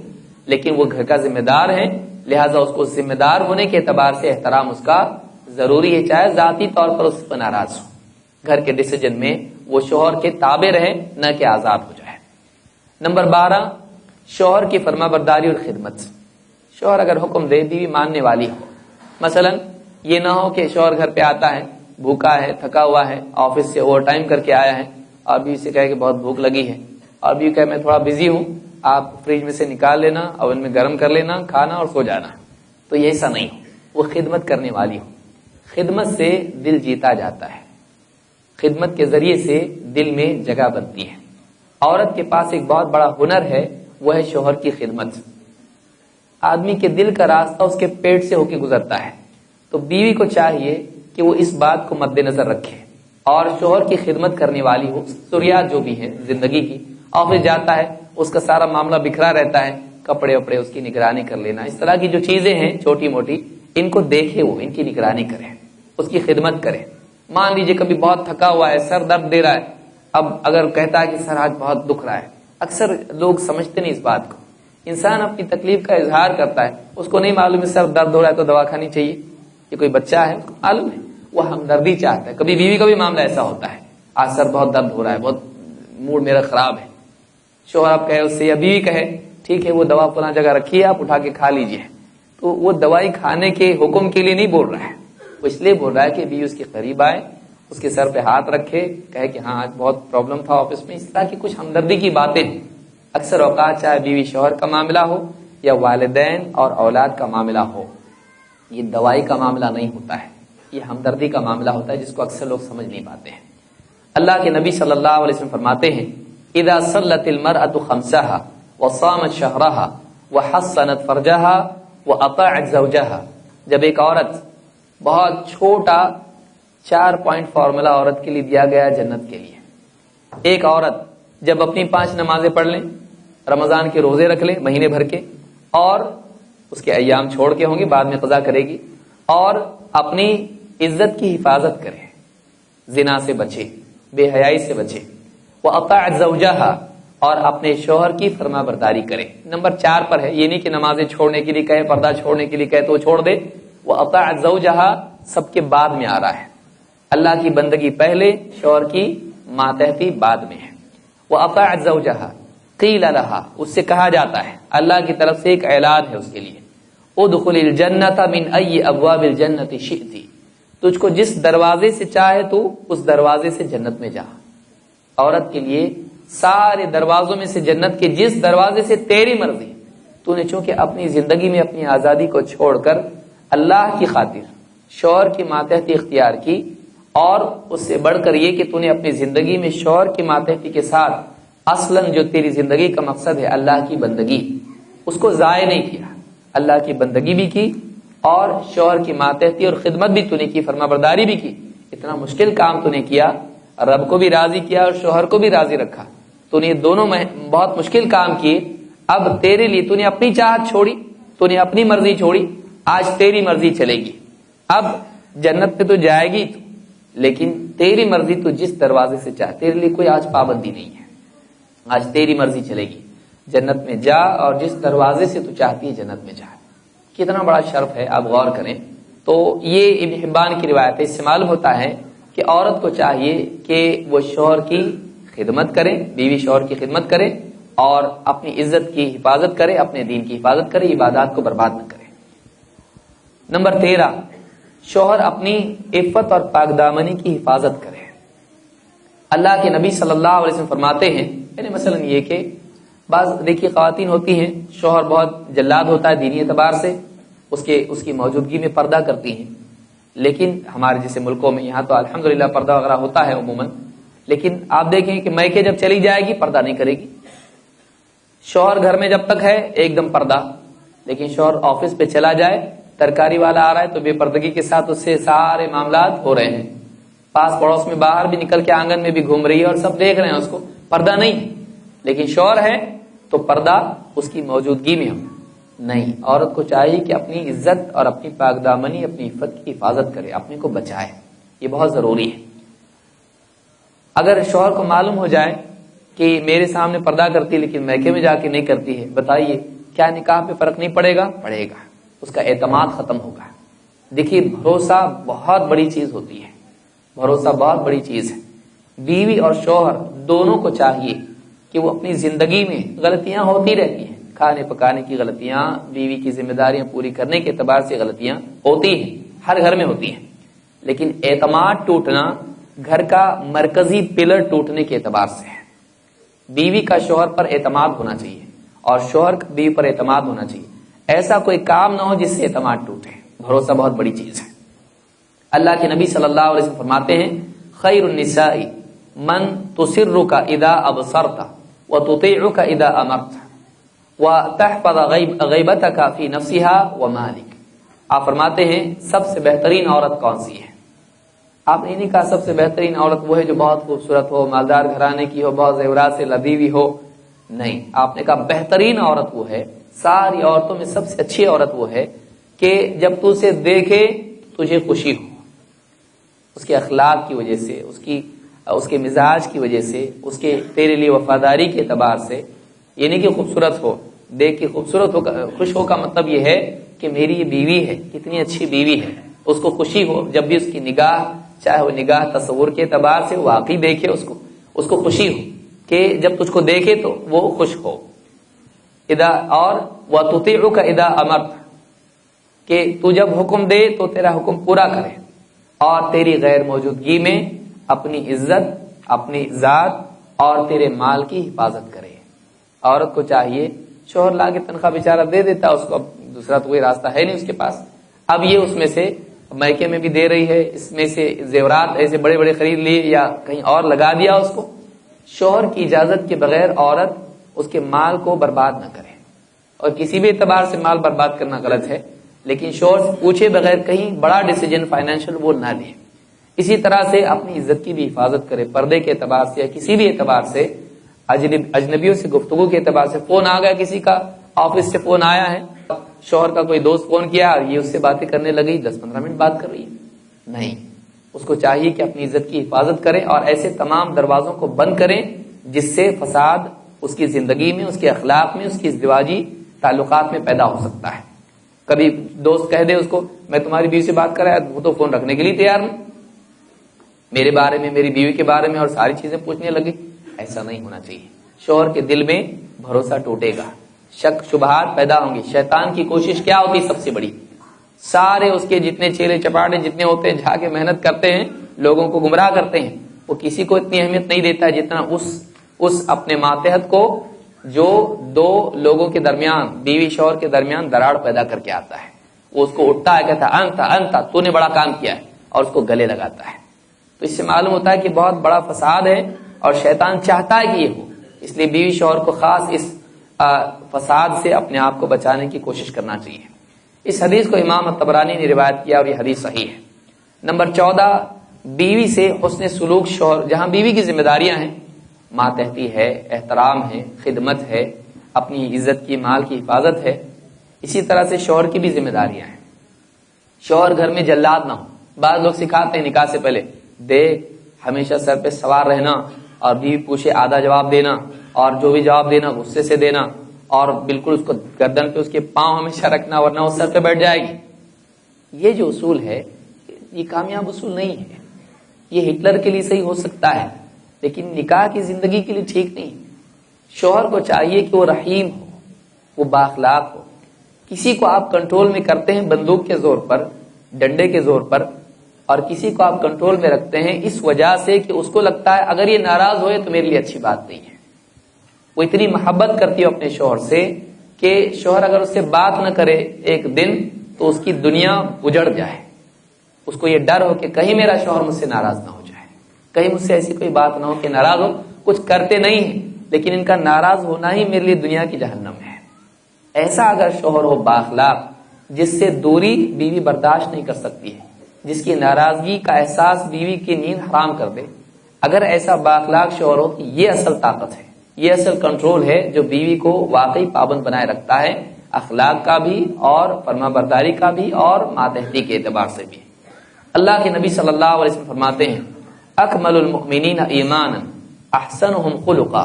Speaker 3: لیکن وہ گھر کا ذمہ دار ہے، لہذا اس کو ذمہ دار ہونے کے اعتبار سے احترام اس کا ضروری ہے، چاہے ذاتی طور پر اس پر ناراض ہو۔ گھر کے ڈیسیجن میں وہ شوہر کے تابع رہے، نہ کہ آزاد ہو جائے۔ نمبر 12، شوہر کی فرما برداری اور خدمت۔ شوہر اگر حکم دے، بیوی ماننے والی ہو۔ مثلا یہ نہ ہو کہ شوہر گھر پہ آتا ہے، بھوکا ہے، تھکا ہوا ہے، آفس سے اوور ٹائم کر کے آیا ہے، اور بیوی سے کہے کہ بہت بھوک لگی ہے، اور بیوی کہے میں تھوڑا بزی ہوں، آپ فریج میں سے نکال لینا، اوون میں گرم کر لینا، کھانا اور سو جانا۔ تو یہ ایسا نہیں ہو، وہ خدمت کرنے والی ہو۔ خدمت سے دل جیتا جاتا ہے، خدمت کے ذریعے سے دل میں جگہ بنتی ہے۔ عورت کے پاس ایک بہت بڑا ہنر ہے، وہ ہے شوہر کی خدمت۔ آدمی کے دل کا راستہ اس کے پیٹ سے ہو کے گزرتا ہے، تو بیوی کو چاہیے کہ وہ اس بات کو مد نظر رکھے اور شوہر کی خدمت کرنے والی ہو۔ ضروریات جو بھی ہے زندگی کی، آفس جاتا ہے، اس کا سارا معاملہ بکھرا رہتا ہے، کپڑے وپڑے اس کی نگرانی کر لینا، اس طرح کی جو چیزیں ہیں چھوٹی موٹی، ان کو دیکھے، وہ ان کی نگرانی کرے، اس کی خدمت کرے۔ مان لیجئے کبھی بہت تھکا ہوا ہے، سر درد دے رہا ہے، اب اگر کہتا ہے کہ سر آج بہت دکھ رہا ہے، اکثر لوگ سمجھتے نہیں اس بات کو۔ انسان اپنی تکلیف کا اظہار کرتا ہے، اس کو نہیں معلوم ہے سر درد ہو رہا ہے تو دوا کھانی چاہیے، یہ کوئی بچہ ہے، اس کو معلوم ہے، وہ ہمدردی چاہتا ہے۔ کبھی بیوی کا بھی معاملہ ایسا ہوتا ہے، آج سر بہت درد ہو رہا ہے، بہت موڈ میرا خراب ہے، شوہر آپ کہے اس سے، یا بیوی کہے ٹھیک ہے وہ دوا فلاں جگہ رکھی ہے، آپ اٹھا کے کھا لیجئے، تو وہ دوائی کھانے کے حکم کے لیے نہیں بول رہا ہے، وہ اس لیے بول رہا ہے کہ بیوی اس کے قریب آئے، اس کے سر پہ ہاتھ رکھے، کہے کہ ہاں آج بہت پرابلم تھا آفس میں، اس طرح کی کچھ ہمدردی کی باتیں ہیں۔ اکثر اوقات چاہے بیوی شوہر کا معاملہ ہو یا والدین اور اولاد کا معاملہ ہو، یہ دوائی کا معاملہ نہیں ہوتا ہے، یہ ہمدردی کا معاملہ ہوتا ہے، جس کو اکثر لوگ سمجھ نہیں پاتے ہیں۔ اللہ کے نبی صلی اللہ علیہ وسلم فرماتے ہیں اذا صلت المرأة خمسها وصامت شهرها وحصنت فرجها واطاعت زوجها، جب ایک عورت، بہت چھوٹا 4 پوائنٹ فارمولا عورت کے لیے دیا گیا جنت کے لیے، ایک عورت جب اپنی 5 نمازیں پڑھ لیں، رمضان کے روزے رکھ لیں مہینے بھر کے، اور اس کے ایام چھوڑ کے ہوں گے، بعد میں قضا کرے گی، اور اپنی عزت کی حفاظت کرے، زنا سے بچے، بے حیائی سے بچے، وَأَطَاعَتْ زَوْجَهَا، اور اپنے شوہر کی فرما برداری کرے۔ نمبر 4 پر ہے، یہ نہیں کہ نمازیں چھوڑنے کے لیے کہے، پردہ چھوڑنے کے لیے کہے تو وہ چھوڑ دے، وَأَطَاعَتْ زَوْجَهَا سب کے بعد میں آ رہا ہے، اللہ کی بندگی پہلے، شوہر کی ماتحتی بعد میں ہے۔ وَأَطَاعَتْ زَوْجَهَا قِيلَ لَهَا، اس سے کہا جاتا ہے، اللہ کی طرف سے ایک اعلان ہے اس کے لیے، ادخل الجنت من ای ابواب الجنت شئتی، تجھ کو جس دروازے سے چاہے تو اس دروازے سے جنت میں جا. عورت کے لیے سارے دروازوں میں سے جنت کے جس دروازے سے تیری مرضی، تو نے چونکہ اپنی زندگی میں اپنی آزادی کو چھوڑ کر اللہ کی خاطر شوہر کی ماتحتی اختیار کی، اور اس سے بڑھ کر یہ کہ تو نے اپنی زندگی میں شوہر کی ماتحتی کے ساتھ اصلاً جو تیری زندگی کا مقصد ہے اللہ کی بندگی، اس کو ضائع نہیں کیا. اللہ کی بندگی بھی کی اور شوہر کی ماتحتی اور خدمت بھی تو نے کی، فرما برداری بھی کی. اتنا مشکل کام تو نے کیا، رب کو بھی راضی کیا اور شوہر کو بھی راضی رکھا. تو نے دونوں میں بہت مشکل کام کیے. اب تیرے لیے تو نے اپنی چاہت چھوڑی، تو نے اپنی مرضی چھوڑی، آج تیری مرضی چلے گی. اب جنت پہ تو جائے گی تو، لیکن تیری مرضی تو جس دروازے سے چاہے، تیرے لیے کوئی آج پابندی نہیں ہے، آج تیری مرضی چلے گی. جنت میں جا اور جس دروازے سے تو چاہتی ہے جنت میں جا. کتنا بڑا شرف ہے، آپ غور کریں. تو یہ ابن حبان کی روایت ہے. اس سے معلوم ہوتا ہے کہ عورت کو چاہیے کہ وہ شوہر کی خدمت کرے، بیوی شوہر کی خدمت کرے اور اپنی عزت کی حفاظت کرے، اپنے دین کی حفاظت کرے، عبادات کو برباد نہ کرے. نمبر 13، شوہر اپنی عفت اور پاک دامنی کی حفاظت کرے. اللہ کے نبی صلی اللہ علیہ وسلم فرماتے ہیں، یعنی مثلا یہ کہ بعض دیکھیے خواتین ہوتی ہیں، شوہر بہت جلاد ہوتا ہے دینی اعتبار سے، اس کی موجودگی میں پردہ کرتی ہیں. لیکن ہمارے جیسے ملکوں میں یہاں تو الحمدللہ پردہ وغیرہ ہوتا ہے عموماً، لیکن آپ دیکھیں کہ میکے جب چلی جائے گی پردہ نہیں کرے گی. شوہر گھر میں جب تک ہے ایک دم پردہ، لیکن شوہر آفس پہ چلا جائے، ترکاری والا آ رہا ہے تو بے پردگی کے ساتھ اس سے سارے معاملات ہو رہے ہیں. پاس پڑوس میں باہر بھی نکل کے آنگن میں بھی گھوم رہی ہے اور سب دیکھ رہے ہیں اس کو، پردہ نہیں ہے. لیکن شوہر ہے تو پردہ اس کی موجودگی میں ہو نہیں. عورت کو چاہیے کہ اپنی عزت اور اپنی پاک دامنی، اپنی عفت کی حفاظت کرے، اپنے کو بچائے. یہ بہت ضروری ہے. اگر شوہر کو معلوم ہو جائے کہ میرے سامنے پردہ کرتی لیکن میکے میں جا کے نہیں کرتی ہے، بتائیے کیا نکاح پہ فرق نہیں پڑے گا؟ پڑے گا. اس کا اعتماد ختم ہوگا. دیکھیے بھروسہ بہت بڑی چیز ہوتی ہے، بھروسہ بہت بڑی چیز ہے. بیوی اور شوہر دونوں کو چاہیے کہ وہ اپنی زندگی میں غلطیاں ہوتی رہتی ہیں، کھانے پکانے کی غلطیاں، بیوی کی ذمہ داریاں پوری کرنے کے اعتبار سے غلطیاں ہوتی ہیں، ہر گھر میں ہوتی ہیں. لیکن اعتماد ٹوٹنا گھر کا مرکزی پلر ٹوٹنے کے اعتبار سے ہے. بیوی کا شوہر پر اعتماد ہونا چاہیے اور شوہر کا بیوی پر اعتماد ہونا چاہیے. ایسا کوئی کام نہ ہو جس سے اعتماد ٹوٹے. بھروسہ بہت بڑی چیز ہے. اللہ کے نبی صلی اللہ علیہ وسلم فرماتے ہیں، خیر النساء من تسرک اذا ابصرت وتطيعك اذا امرت وتحفظ غیبتك في نفسها ومالك. آپ فرماتے ہیں سب سے بہترین عورت کون سی ہے؟ آپ نے نہیں کہا سب سے بہترین عورت وہ ہے جو بہت خوبصورت ہو، مالدار گھرانے کی ہو، بہت زیورات سے لدی ہوئی ہو. نہیں، آپ نے کہا بہترین عورت وہ ہے، ساری عورتوں میں سب سے اچھی عورت وہ ہے کہ جب تو اسے دیکھے تجھے خوشی ہو، اس کے اخلاق کی وجہ سے، اس کے مزاج کی وجہ سے، اس کے تیرے لیے وفاداری کے اعتبار سے. یہ نہیں کہ خوبصورت ہو، دیکھ کے خوبصورت ہو خوش ہو کا مطلب یہ ہے کہ میری یہ بیوی ہے، کتنی اچھی بیوی ہے، اس کو خوشی ہو جب بھی اس کی نگاہ، چاہے وہ نگاہ تصور کے اعتبار سے واقعی دیکھے، اس کو خوشی ہو کہ جب تجھ کو دیکھے تو وہ خوش ہو. اذا اور وَتُطِعُكَ اذا امرت، کہ تو جب حکم دے تو تیرا حکم پورا کرے اور تیری غیر موجودگی میں اپنی عزت، اپنی ذات اور تیرے مال کی حفاظت کرے. عورت کو چاہیے، شوہر لا کے تنخواہ بیچارہ دے دیتا اس کو، اب دوسرا تو کوئی راستہ ہے نہیں اس کے پاس، اب یہ اس میں سے میکے میں بھی دے رہی ہے، اس میں سے زیورات ایسے بڑے بڑے خرید لیے یا کہیں اور لگا دیا اس کو. شوہر کی اجازت کے بغیر عورت اس کے مال کو برباد نہ کرے. اور کسی بھی اعتبار سے مال برباد کرنا غلط ہے، لیکن شوہر سے پوچھے بغیر کہیں بڑا ڈیسیجن فائنینشیل وہ نہ لے. اسی طرح سے اپنی عزت کی بھی حفاظت کرے، پردے کے اعتبار سے یا کسی بھی اعتبار سے. اجنبیوں سے گفتگو کے اعتبار سے، فون آ گیا کسی کا، آفس سے فون آیا ہے، شوہر کا کوئی دوست فون کیا اور یہ اس سے باتیں کرنے لگی، 10-15 منٹ بات کر رہی ہے. نہیں، اس کو چاہیے کہ اپنی عزت کی حفاظت کرے اور ایسے تمام دروازوں کو بند کریں جس سے فساد اس کی زندگی میں، اس کے اخلاق میں، اس کی ازدواجی تعلقات میں پیدا ہو سکتا ہے. کبھی دوست کہہ دے اس کو، میں تمہاری بیوی سے بات کر رہا ہے، وہ تو فون رکھنے کے لیے تیار نہیں، میرے بارے میں، میری بیوی کے بارے میں اور ساری چیزیں پوچھنے لگی. ایسا نہیں ہونا چاہیے. شوہر کے دل میں بھروسہ ٹوٹے گا، شک شبہات پیدا ہوں گی. شیطان کی کوشش کیا ہوتی ہے؟ سارے اس کے جتنے چیلے چپاٹے جتنے ہوتے ہیں جا کے محنت کرتے ہیں، لوگوں کو گمراہ کرتے ہیں، وہ کسی کو اتنی اہمیت نہیں دیتا ہے جتنا اس اپنے ماتحت کو جو دو لوگوں کے درمیان، بیوی شوہر کے درمیان دراڑ پیدا کر کے آتا ہے، وہ اس کو اٹھتا ہے، کہتا ہے انت تو نے بڑا کام کیا ہے، اور اس کو گلے لگاتا ہے۔ تو اس سے معلوم ہوتا ہے کہ بہت بڑا فساد ہے اور شیطان چاہتا ہے کہ یہ ہو، اس لیے بیوی شوہر کو خاص اس فساد سے اپنے آپ کو بچانے کی کوشش کرنا چاہیے۔ اس حدیث کو امام طبرانی نے روایت کیا اور یہ حدیث صحیح ہے۔ نمبر 14، بیوی سے حسن سلوک شوہر، جہاں بیوی کی ذمہ داریاں ہیں، ماتحتی ہے، احترام ہے، خدمت ہے، اپنی عزت کی، مال کی حفاظت ہے، اسی طرح سے شوہر کی بھی ذمہ داریاں ہیں۔ شوہر گھر میں جلاد نہ ہو۔ بعض لوگ سکھاتے ہیں نکاح سے پہلے، دیکھ ہمیشہ سر پہ سوار رہنا، اور بیوی پوچھے آدھا جواب دینا، اور جو بھی جواب دینا غصے سے دینا، اور بالکل اس کو گردن پہ اس کے پاؤں ہمیشہ رکھنا ورنہ وہ سر پہ بیٹھ جائے گی۔ یہ جو اصول ہے یہ کامیاب اصول نہیں ہے۔ یہ ہٹلر کے لیے صحیح ہو سکتا ہے لیکن نکاح کی زندگی کے لیے ٹھیک نہیں۔ شوہر کو چاہیے کہ وہ رحیم ہو، وہ بااخلاق ہو۔ کسی کو آپ کنٹرول میں کرتے ہیں بندوق کے زور پر، ڈنڈے کے زور پر، اور کسی کو آپ کنٹرول میں رکھتے ہیں اس وجہ سے کہ اس کو لگتا ہے اگر یہ ناراض ہوئے تو میرے لیے اچھی بات نہیں ہے۔ وہ اتنی محبت کرتی ہے اپنے شوہر سے کہ شوہر اگر اس سے بات نہ کرے ایک دن تو اس کی دنیا اجڑ جائے۔ اس کو یہ ڈر ہو کہ کہیں میرا شوہر مجھ سے ناراض نہ ہو جائے، کہیں مجھ سے ایسی کوئی بات نہ ہو کہ ناراض ہو۔ کچھ کرتے نہیں ہیں لیکن ان کا ناراض ہونا ہی میرے لیے دنیا کی جہنم ہے۔ ایسا اگر شوہر ہو بااخلاق، جس سے دوری بیوی برداشت نہیں کر سکتی ہے، جس کی ناراضگی کا احساس بیوی کی نیند حرام کر دے، اگر ایسا بااخلاق شوہر ہو کہ یہ اصل طاقت ہے، یہ اصل کنٹرول ہے جو بیوی کو واقعی پابند بنائے رکھتا ہے، اخلاق کا بھی اور فرما برداری کا بھی اور ماتحتی کے اعتبار سے بھی۔ اللہ کے نبی صلی اللہ علیہ وسلم فرماتے ہیں اکمل المؤمنین ایمانا احسنهم خلقا،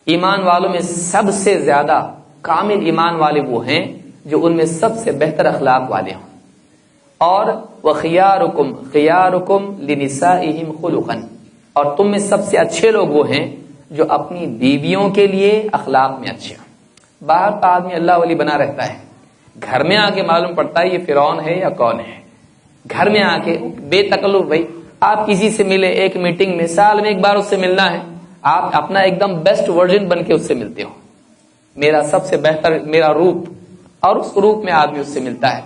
Speaker 3: ایمان والوں میں سب سے زیادہ کامل ایمان والے وہ ہیں جو ان میں سب سے بہتر اخلاق والے ہوں۔ اور وخیارکم خیارکم لنسائہم خلقا، اور تم میں سب سے اچھے لوگ وہ ہیں جو اپنی بیویوں کے لیے اخلاق میں اچھے ہیں۔ باہر کا آدمی اللہ ولی بنا رہتا ہے، گھر میں آ کے معلوم پڑتا ہے یہ فرعون ہے یا کون ہے۔ گھر میں آ کے بے تکلف، بھائی آپ کسی سے ملے ایک میٹنگ میں، سال میں ایک بار اس سے ملنا ہے، آپ اپنا ایک دم بیسٹ ورژن بن کے اس سے ملتے ہو، میرا سب سے بہتر میرا روپ، اور اس روپ میں آدمی اس سے ملتا ہے۔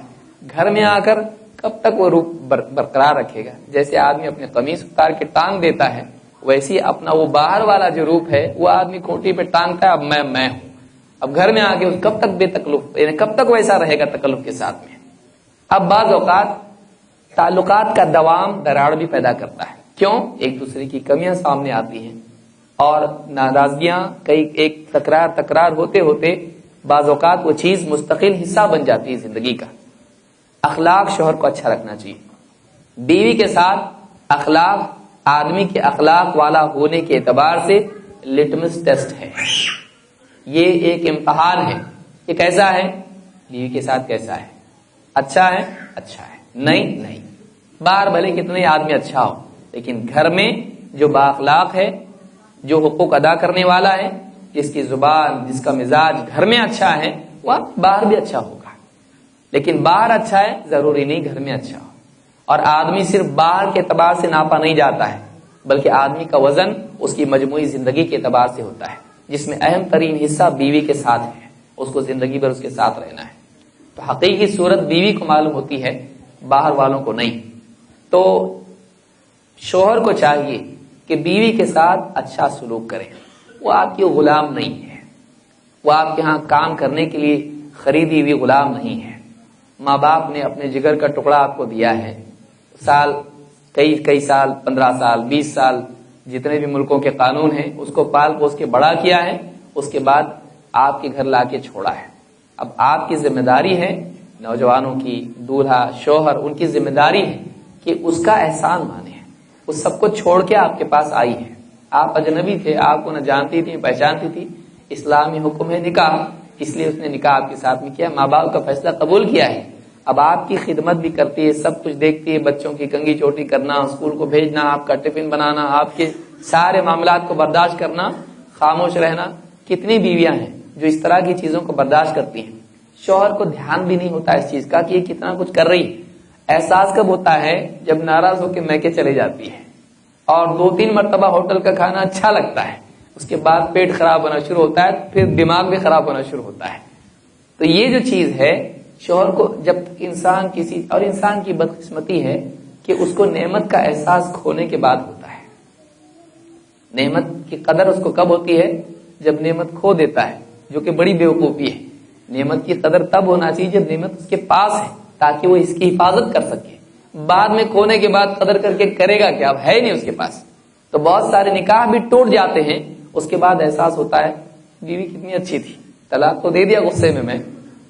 Speaker 3: گھر میں آ کر کب تک وہ روپ برقرار رکھے گا؟ جیسے آدمی اپنے قمیص اتار کے ٹانگ دیتا ہے، ویسے ہی اپنا وہ باہر والا جو روپ ہے وہ آدمی کھوٹی پہ ٹانگتا ہے، اب میں ہوں۔ اب گھر میں آ کے کب تک بے تکلف، یعنی کب تک ویسا رہے گا تکلف کے ساتھ میں؟ اب بعض اوقات تعلقات کا دوام دراڑ بھی پیدا کرتا ہے۔ کیوں؟ ایک دوسرے کی کمیاں سامنے آتی ہیں اور ناراضگیاں کئی ایک تکرار ہوتے ہوتے بعض اوقات وہ چیز مستقل حصہ بن جاتی ہے زندگی کا۔ اخلاق شوہر کو اچھا رکھنا چاہیے۔ بیوی کے ساتھ اخلاق آدمی کے اخلاق والا ہونے کے اعتبار سے لٹمس ٹیسٹ ہے، یہ ایک امتحان ہے۔ یہ کیسا ہے؟ بیوی کے ساتھ کیسا ہے؟ اچھا ہے؟ اچھا ہے، نہیں۔ باہر بھلے کتنے آدمی اچھا ہو لیکن گھر میں جو بااخلاق ہے، جو حقوق ادا کرنے والا ہے، جس کی زبان، جس کا مزاج گھر میں اچھا ہے، وہ باہر بھی اچھا ہوگا۔ لیکن باہر اچھا ہے ضروری نہیں گھر میں اچھا ہو۔ اور آدمی صرف باہر کے اعتبار سے ناپا نہیں جاتا ہے بلکہ آدمی کا وزن اس کی مجموعی زندگی کے اعتبار سے ہوتا ہے، جس میں اہم ترین حصہ بیوی کے ساتھ ہے، اس کو زندگی بھر اس کے ساتھ رہنا ہے۔ تو حقیقی صورت بیوی کو معلوم ہوتی ہے، باہر والوں کو نہیں۔ تو شوہر کو چاہیے کہ بیوی کے ساتھ اچھا سلوک کرے، وہ آپ کی غلام نہیں ہے، وہ آپ کے ہاں کام کرنے کے لیے خریدی ہوئی غلام نہیں ہے۔ ماں باپ نے اپنے جگر کا ٹکڑا آپ کو دیا ہے، سال کئی سال، 15 سال، 20 سال، جتنے بھی ملکوں کے قانون ہیں، اس کو پال پوس کے بڑا کیا ہے، اس کے بعد آپ کے گھر لا کے چھوڑا ہے۔ اب آپ کی ذمہ داری ہے، نوجوانوں کی، دولہا شوہر، ان کی ذمہ داری ہے کہ اس کا احسان مانے۔ اس سب کو چھوڑ کے آپ کے پاس آئی ہے، آپ اجنبی تھے، آپ کو نہ جانتی تھی پہچانتی تھی، اسلامی حکم ہے نکاح، اس لیے اس نے نکاح آپ کے ساتھ میں کیا، ماں باپ کا فیصلہ قبول کیا ہے۔ اب آپ کی خدمت بھی کرتی ہے، سب کچھ دیکھتی ہے، بچوں کی کنگھی چوٹی کرنا، اسکول کو بھیجنا، آپ کا ٹفن بنانا، آپ کے سارے معاملات کو برداشت کرنا، خاموش رہنا۔ کتنی بیویاں ہیں جو اس طرح کی چیزوں کو برداشت کرتی ہیں؟ شوہر کو دھیان بھی نہیں ہوتا اس چیز کا کہ یہ کتنا کچھ کر رہی ہے۔ احساس کب ہوتا ہے؟ جب ناراض ہو کے میکے چلے جاتی ہے اور 2-3 مرتبہ ہوٹل کا کھانا اچھا لگتا ہے، اس کے بعد پیٹ خراب ہونا شروع ہوتا ہے، پھر دماغ بھی خراب ہونا شروع ہوتا ہے۔ تو یہ جو چیز ہے شوہر کو، جب انسان انسان کی بدقسمتی ہے کہ اس کو نعمت کا احساس کھونے کے بعد ہوتا ہے۔ نعمت کی قدر اس کو کب ہوتی ہے؟ جب نعمت کھو دیتا ہے، جو کہ بڑی بیوقوفی ہے۔ نعمت کی قدر تب ہونا چاہیے جب نعمت اس کے پاس ہے، تاکہ وہ اس کی حفاظت کر سکے۔ بعد میں کھونے کے بعد قدر کر کے کرے گا کیا؟ اب ہے نہیں اس کے پاس۔ تو بہت سارے نکاح بھی ٹوٹ جاتے ہیں، اس کے بعد احساس ہوتا ہے بیوی کتنی اچھی تھی، طلاق تو دے دیا غصے میں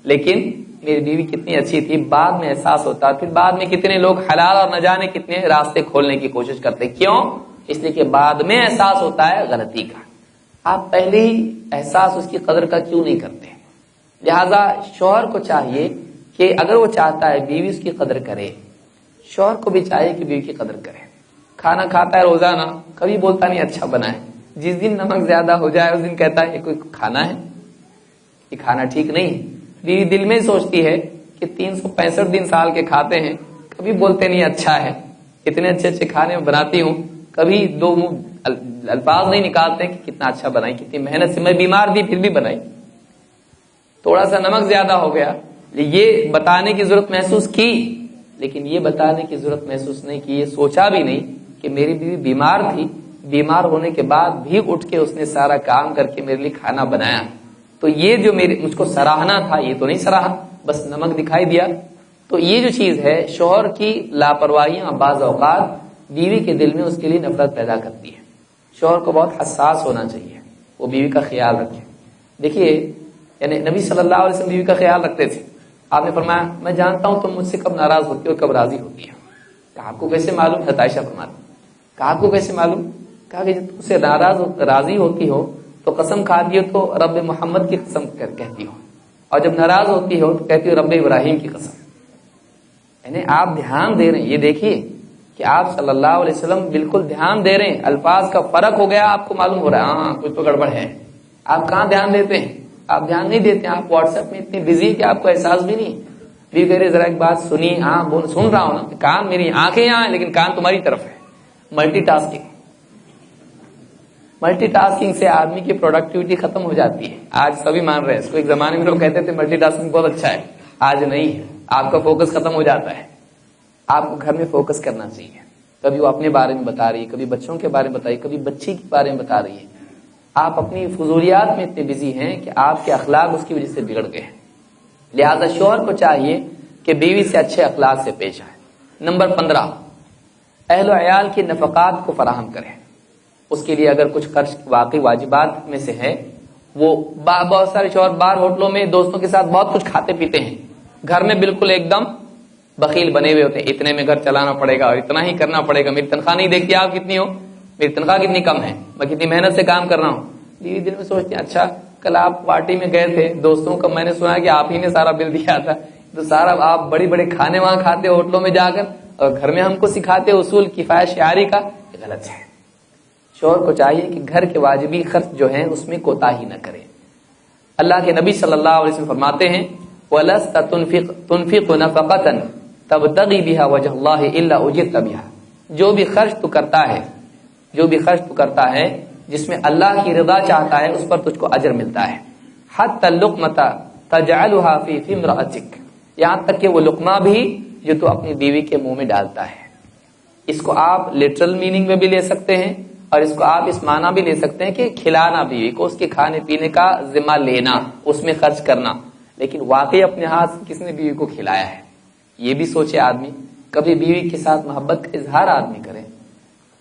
Speaker 3: لیکن میری بیوی کتنی اچھی تھی، بعد میں احساس ہوتا ہے۔ پھر بعد میں کتنے لوگ حلال اور نہ جانے کتنے راستے کھولنے کی کوشش کرتے، کیوں؟ اس لیے کہ بعد میں احساس ہوتا ہے غلطی کا۔ آپ پہلے ہی احساس اس کی قدر کا کیوں نہیں کرتے؟ لہذا شوہر کو چاہیے کہ اگر وہ چاہتا ہے بیوی اس کی قدر کرے، شوہر کو بھی چاہیے کہ بیوی کی قدر کرے۔ کھانا کھاتا ہے روزانہ، کبھی بولتا نہیں اچھا بنا ہے، جس دن نمک زیادہ ہو جائے اس دن کہتا ہے یہ کوئی کھانا ہے، یہ کھانا ٹھیک نہیں ہے۔ بیوی دل میں سوچتی ہے کہ 365 دن سال کے کھاتے ہیں، کبھی بولتے نہیں اچھا ہے، اتنے اچھے اچھے کھانے بناتی ہوں، کبھی 2 الفاظ نہیں نکالتے کہ کتنا اچھا بنائی، کتنی محنت سے، میں بیمار تھی پھر بھی بنائی، تھوڑا سا نمک زیادہ ہو گیا۔ یہ بتانے کی ضرورت محسوس کی، لیکن یہ بتانے کی ضرورت محسوس نہیں کی، یہ سوچا بھی نہیں کہ میری بیوی بیمار تھی، بیمار ہونے کے بعد بھی اٹھ کے اس نے سارا کام کر کے میرے لیے کھانا بنایا۔ تو یہ جو مجھ کو سراہنا تھا، یہ تو نہیں سراہا، بس نمک دکھائی دیا۔ تو یہ جو چیز ہے، شوہر کی لاپرواہیاں بعض اوقات بیوی کے دل میں اس کے لیے نفرت پیدا کرتی ہے۔ شوہر کو بہت حساس ہونا چاہیے، وہ بیوی کا خیال رکھے۔ دیکھیے، یعنی نبی صلی اللہ علیہ وسلم بیوی کا خیال رکھتے تھے۔ آپ نے فرمایا میں جانتا ہوں تم مجھ سے کب ناراض ہوتی ہو اور کب راضی ہوتی ہے۔ کہا آپ کو کیسے معلوم؟ عائشہ فرماتی، کہا آپ کو کیسے معلوم؟ کہا کہ جب تم سے ناراض راضی ہوتی ہو تو قسم کھاتی ہو تو رب محمد کی قسم کہتی ہو، اور جب ناراض ہوتی ہو تو کہتی ہو رب ابراہیم کی قسم۔ یعنی آپ دھیان دے رہے ہیں، یہ دیکھیے کہ آپ صلی اللہ علیہ وسلم بالکل دھیان دے رہے ہیں، الفاظ کا فرق ہو گیا، آپ کو معلوم ہو رہا ہے ہاں کچھ تو گڑبڑ ہے۔ آپ کہاں دھیان دیتے ہیں؟ آپ دھیان نہیں دیتے، آپ واٹس ایپ میں اتنے بزی کہ آپ کو احساس بھی نہیں۔ بھی کہہ رہے ذرا ایک بات سنی، ہاں سن رہا ہوں نا، کان میری آنکھیں یہاں ہیں لیکن کان تمہاری طرف ہے۔ ملٹی ٹاسکنگ، ملٹی ٹاسکنگ سے آدمی کی پروڈکٹیوٹی ختم ہو جاتی ہے۔ آج سبھی مان رہے ہیں اس کو، ایک زمانے میں لوگ کہتے تھے ملٹی ٹاسکنگ بہت اچھا ہے، آج نہیں ہے۔ آپ کا فوکس ختم ہو جاتا ہے۔ آپ کو گھر میں فوکس کرنا چاہیے، کبھی وہ اپنے بارے میں بتا رہی ہے، کبھی بچوں کے بارے میں بتائی، کبھی بچی کے بارے میں بتا رہی ہے۔ آپ اپنی فضولیات میں اتنے بزی ہیں کہ آپ کے اخلاق اس کی وجہ سے بگڑ گئے ہیں۔ لہذا شوہر کو چاہیے کہ بیوی سے اچھے اخلاق سے پیش آئے۔ نمبر 15، اہل و عیال کی نفقات کو فراہم کریں۔ اس کے لیے اگر کچھ خرچ واقعی واجبات میں سے ہے، وہ بہت سارے شوہر بار ہوٹلوں میں دوستوں کے ساتھ بہت کچھ کھاتے پیتے ہیں، گھر میں بالکل ایک دم بخیل بنے ہوئے ہوتے ہیں، اتنے میں گھر چلانا پڑے گا اور اتنا ہی کرنا پڑے گا، میری تنخواہ نہیں دیکھتی آپ کتنی ہو، میری تنخواہ کتنی کم ہے، میں کتنی محنت سے کام کر رہا ہوں۔ بیوی دل میں سوچتے ہیں اچھا کل آپ پارٹی میں گئے تھے دوستوں کا، میں نے سنا کہ آپ ہی نے سارا بل دیا تھا، تو سارا آپ بڑی بڑے کھانے وہاں کھاتے ہوٹلوں میں جا کر، اور گھر میں ہم کو سکھاتے اصول کفایت شعاری کا، یہ غلط ہے۔ شوہر کو چاہیے کہ گھر کے واجبی خرچ جو ہیں اس میں کوتاہی نہ کرے۔ اللہ کے نبی صلی اللہ علیہ وسلم فرماتے ہیں وَلَسْتَ تُنْفِقُ نَفَقَةً تَبْتَغِي بِهَا وَجْهَ اللَّهِ إِلَّا أُجِرْتَ بِهَا، جو بھی خرچ تو کرتا ہے، جو بھی خرچ تو کرتا ہے جس میں اللہ کی رضا چاہتا ہے، اس پر تجھ کو اجر ملتا ہے۔ حَتَّى اللُّقْمَةَ تَجْعَلُهَا فِي امْرَأَتِكَ، یہاں تک کہ وہ لقمہ بھی جو تو اپنی بیوی کے منہ میں ڈالتا ہے۔ اس کو آپ لٹرل میننگ میں بھی لے سکتے ہیں، اور اس کو آپ اس معنی بھی لے سکتے ہیں کہ کھلانا بیوی کو، اس کے کھانے پینے کا ذمہ لینا، اس میں خرچ کرنا۔ لیکن واقعی اپنے ہاتھ سے کس نے بیوی کو کھلایا ہے، یہ بھی سوچے آدمی۔ کبھی بیوی کے ساتھ محبت کا اظہار آدمی کرے،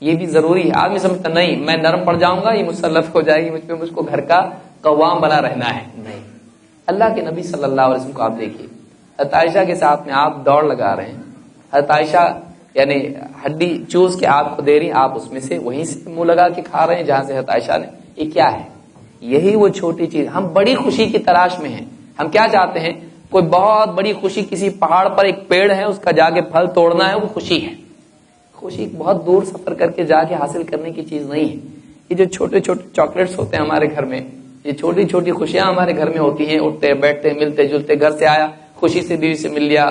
Speaker 3: یہ بھی ضروری ہے۔ آدمی سمجھتا نہیں میں نرم پڑ جاؤں گا، یہ مسلط ہو جائے گی مجھ پہ، مجھ کو گھر کا قوام بنا رہنا ہے، نہیں۔ اللہ کے نبی صلی اللہ علیہ وسلم کو آپ دیکھیے، حضرت عائشہ کے ساتھ میں آپ دوڑ لگا رہے ہیں، حضرت عائشہ یعنی ہڈی چوز کے آپ کو دے رہی، آپ اس میں سے وہیں سے منہ لگا کے کھا رہے ہیں جہاں سے حضرت عائشہ نے۔ یہ کیا ہے؟ یہی وہ چھوٹی چیز۔ ہم بڑی خوشی کی تلاش میں ہیں، ہم کیا چاہتے ہیں؟ کوئی بہت بڑی خوشی، کسی پہاڑ پر ایک پیڑ ہے اس کا جا کے پھل توڑنا ہے، وہ خوشی ہے۔ خوشی بہت دور سفر کر کے جا کے حاصل کرنے کی چیز نہیں ہے۔ یہ جو چھوٹے چھوٹے چاکلیٹس ہوتے ہیں ہمارے گھر میں، یہ چھوٹی چھوٹی خوشیاں ہمارے گھر میں ہوتی ہیں، اٹھتے بیٹھتے ملتے جلتے، گھر سے آیا خوشی سے بیوی سے مل لیا،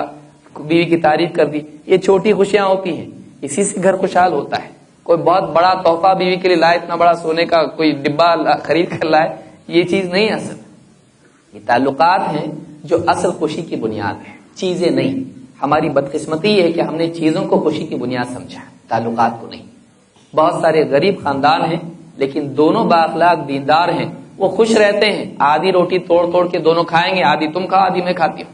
Speaker 3: بیوی کی تعریف کر دی، یہ چھوٹی خوشیاں ہوتی ہیں، اسی سے گھر خوشحال ہوتا ہے۔ کوئی بہت بڑا تحفہ بیوی کے لیے لائے، اتنا بڑا سونے کا کوئی ڈبہ خرید کر لائے، یہ چیز نہیں اصل، یہ تعلقات ہیں جو اصل خوشی کی بنیاد ہے، چیزیں نہیں۔ ہماری بدقسمتی یہ ہے کہ ہم نے چیزوں کو خوشی کی بنیاد سمجھا، تعلقات کو نہیں۔ بہت سارے غریب خاندان ہیں لیکن دونوں بااخلاق دیندار ہیں، وہ خوش رہتے ہیں، آدھی روٹی توڑ توڑ کے دونوں کھائیں گے، آدھی تم کھاؤ آدھی میں کھاتی ہوں،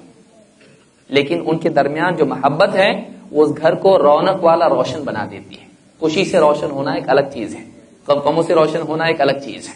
Speaker 3: لیکن ان کے درمیان جو محبت ہے وہ اس گھر کو رونق والا روشن بنا دیتی ہے۔ خوشی سے روشن ہونا ایک الگ چیز ہے، غموں سے روشن ہونا ایک الگ چیز ہے۔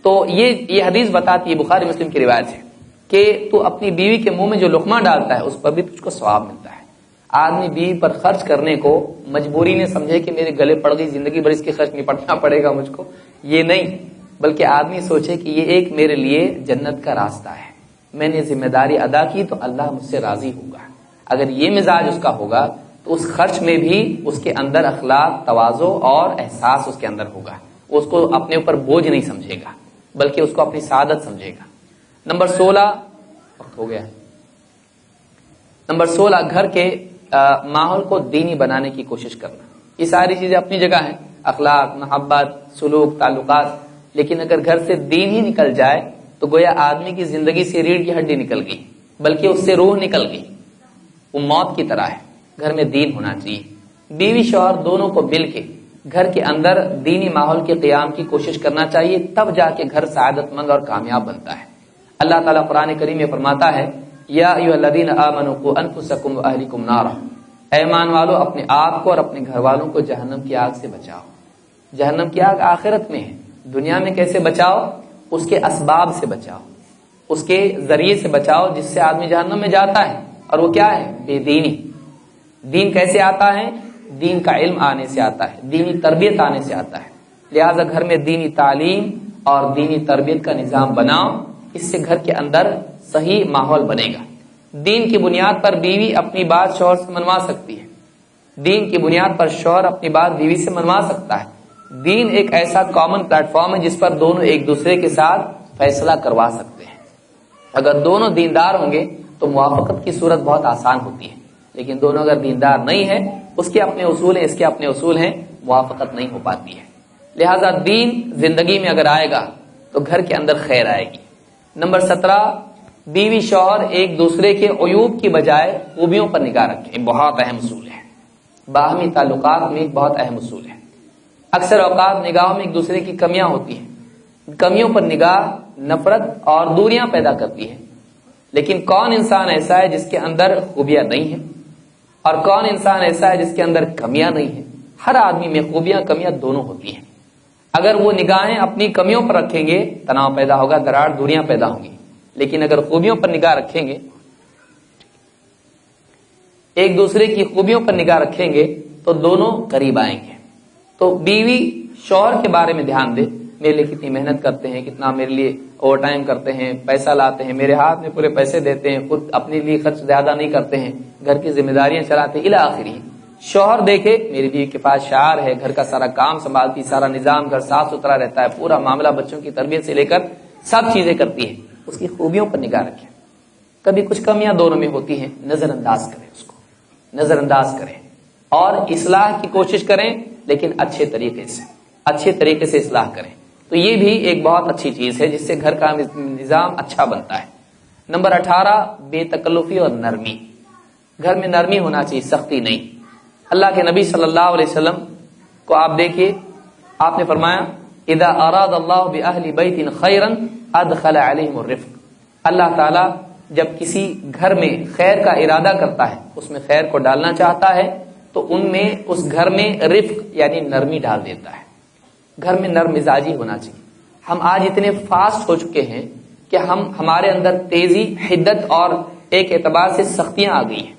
Speaker 3: تو یہ حدیث بتاتی ہے، بخاری مسلم کی روایت ہے کہ تو اپنی بیوی کے منہ میں جو لقمہ ڈالتا ہے اس پر بھی تجھ کو ثواب ملتا ہے۔ آدمی بیوی پر خرچ کرنے کو مجبوری نے سمجھے کہ میرے گلے پڑ گئی، زندگی بھر اس کے خرچ نپٹنا پڑے گا مجھ کو، یہ نہیں، بلکہ آدمی سوچے کہ یہ ایک میرے لیے جنت کا راستہ ہے، میں نے ذمہ داری ادا کی تو اللہ مجھ سے راضی ہوگا۔ اگر یہ مزاج اس کا ہوگا تو اس خرچ میں بھی اس کے اندر اخلاق، تواضع اور احساس اس کے اندر ہوگا، وہ اس کو اپنے اوپر بوجھ نہیں سمجھے گا بلکہ اس کو اپنی سعادت سمجھے گا۔ نمبر 16 وقت ہو گیا ہے۔ نمبر 16 گھر کے ماحول کو دینی بنانے کی کوشش کرنا۔ یہ ساری چیزیں اپنی جگہ ہیں، اخلاق، محبت، سلوک، تعلقات، لیکن اگر گھر سے دین ہی نکل جائے تو گویا آدمی کی زندگی سے ریڑھ کی ہڈی نکل گئی، بلکہ اس سے روح نکل گئی، وہ موت کی طرح ہے۔ گھر میں دین ہونا چاہیے، بیوی شوہر دونوں کو مل کے گھر کے اندر دینی ماحول کے قیام کی کوشش کرنا چاہیے، تب جا کے گھر سعادت مند اور کامیاب بنتا ہے۔ اللہ تعالیٰ قرآن کریم میں فرماتا ہے یا ایھا الذین آمنوا قوا انفسکم واہلکم نارا، اے ایمان والو اپنے آپ کو اور اپنے گھر والوں کو جہنم کی آگ سے بچاؤ۔ جہنم کی آگ آخرت میں ہے، دنیا میں کیسے بچاؤ؟ اس کے اسباب سے بچاؤ، اس کے ذریعے سے بچاؤ جس سے آدمی جہنم میں جاتا ہے، اور وہ کیا ہے؟ بے دینی۔ دین کیسے آتا ہے؟ دین کا علم آنے سے آتا ہے، دینی تربیت آنے سے آتا ہے۔ لہٰذا گھر میں دینی تعلیم اور دینی تربیت کا نظام بناؤ، اس سے گھر کے اندر صحیح ماحول بنے گا۔ دین کی بنیاد پر بیوی اپنی بات شوہر سے منوا سکتی ہے، دین کی بنیاد پر شوہر اپنی بات بیوی سے منوا سکتا ہے۔ دین ایک ایسا کامن پلیٹ فارم ہے جس پر دونوں ایک دوسرے کے ساتھ فیصلہ کروا سکتے ہیں۔ اگر دونوں دیندار ہوں گے تو موافقت کی صورت بہت آسان ہوتی ہے، لیکن دونوں اگر دیندار نہیں ہیں، اس کے اپنے اصول ہیں، اس کے اپنے اصول ہیں، موافقت نہیں ہو پاتی ہے۔ لہذا دین زندگی میں اگر آئے گا تو گھر کے اندر خیر آئے گی۔ نمبر 17 بیوی شوہر ایک دوسرے کے عیوب کی بجائے خوبیوں پر نگاہ رکھیں، بہت اہم اصول ہے، باہمی تعلقات میں ایک بہت اہم اصول ہے۔ اکثر اوقات نگاہوں میں ایک دوسرے کی کمیاں ہوتی ہیں، کمیوں پر نگاہ نفرت اور دوریاں پیدا کرتی ہے، لیکن کون انسان ایسا ہے جس کے اندر خوبیاں نہیں ہیں، اور کون انسان ایسا ہے جس کے اندر کمیاں نہیں ہیں؟ ہر آدمی میں خوبیاں کمیاں دونوں ہوتی ہیں۔ اگر وہ نگاہیں اپنی کمیوں پر رکھیں گے تناؤ پیدا ہوگا، دراڑ، دوریاں پیدا ہوں گی، لیکن اگر خوبیوں پر نگاہ رکھیں گے، ایک دوسرے کی خوبیوں پر نگاہ رکھیں گے تو دونوں قریب آئیں گے۔ تو بیوی شوہر کے بارے میں دھیان دے، میرے لیے کتنی محنت کرتے ہیں، کتنا میرے لیے اوور ٹائم کرتے ہیں، پیسہ لاتے ہیں، میرے ہاتھ میں پورے پیسے دیتے ہیں، خود اپنے لیے خرچ زیادہ نہیں کرتے ہیں، گھر کی ذمہ داریاں چلاتے ہیں، الی آخری۔ شوہر دیکھے میری بیوی کے پاس شعار ہے، گھر کا سارا کام سنبھالتی، سارا نظام گھر صاف ستھرا رہتا ہے، پورا معاملہ بچوں کی تربیت سے لے کر سب چیزیں کرتی ہے، اس کی خوبیوں پر نگاہ رکھیں۔ کبھی کچھ کمیاں دونوں میں ہوتی ہیں، نظر انداز کریں، اس کو نظر انداز کریں اور اصلاح کی کوشش کریں، لیکن اچھے طریقے سے اصلاح کریں۔ تو یہ بھی ایک بہت اچھی چیز ہے جس سے گھر کا نظام اچھا بنتا ہے۔ نمبر 18 بے تکلفی اور نرمی۔ گھر میں نرمی ہونا چاہیے، سختی نہیں۔ اللہ کے نبی صلی اللہ علیہ وسلم کو آپ دیکھیے، آپ نے فرمایا اذا اراد اللہ باہل بیت خیرا ادخل علیہم الرفق۔ اللہ تعالیٰ جب کسی گھر میں خیر کا ارادہ کرتا ہے، اس میں خیر کو ڈالنا چاہتا ہے، تو ان میں اس گھر میں رفق یعنی نرمی ڈال دیتا ہے۔ گھر میں نرم مزاجی ہونا چاہیے۔ ہم آج اتنے فاسٹ ہو چکے ہیں کہ ہمارے اندر تیزی، حدت اور ایک اعتبار سے سختیاں آ گئی ہیں۔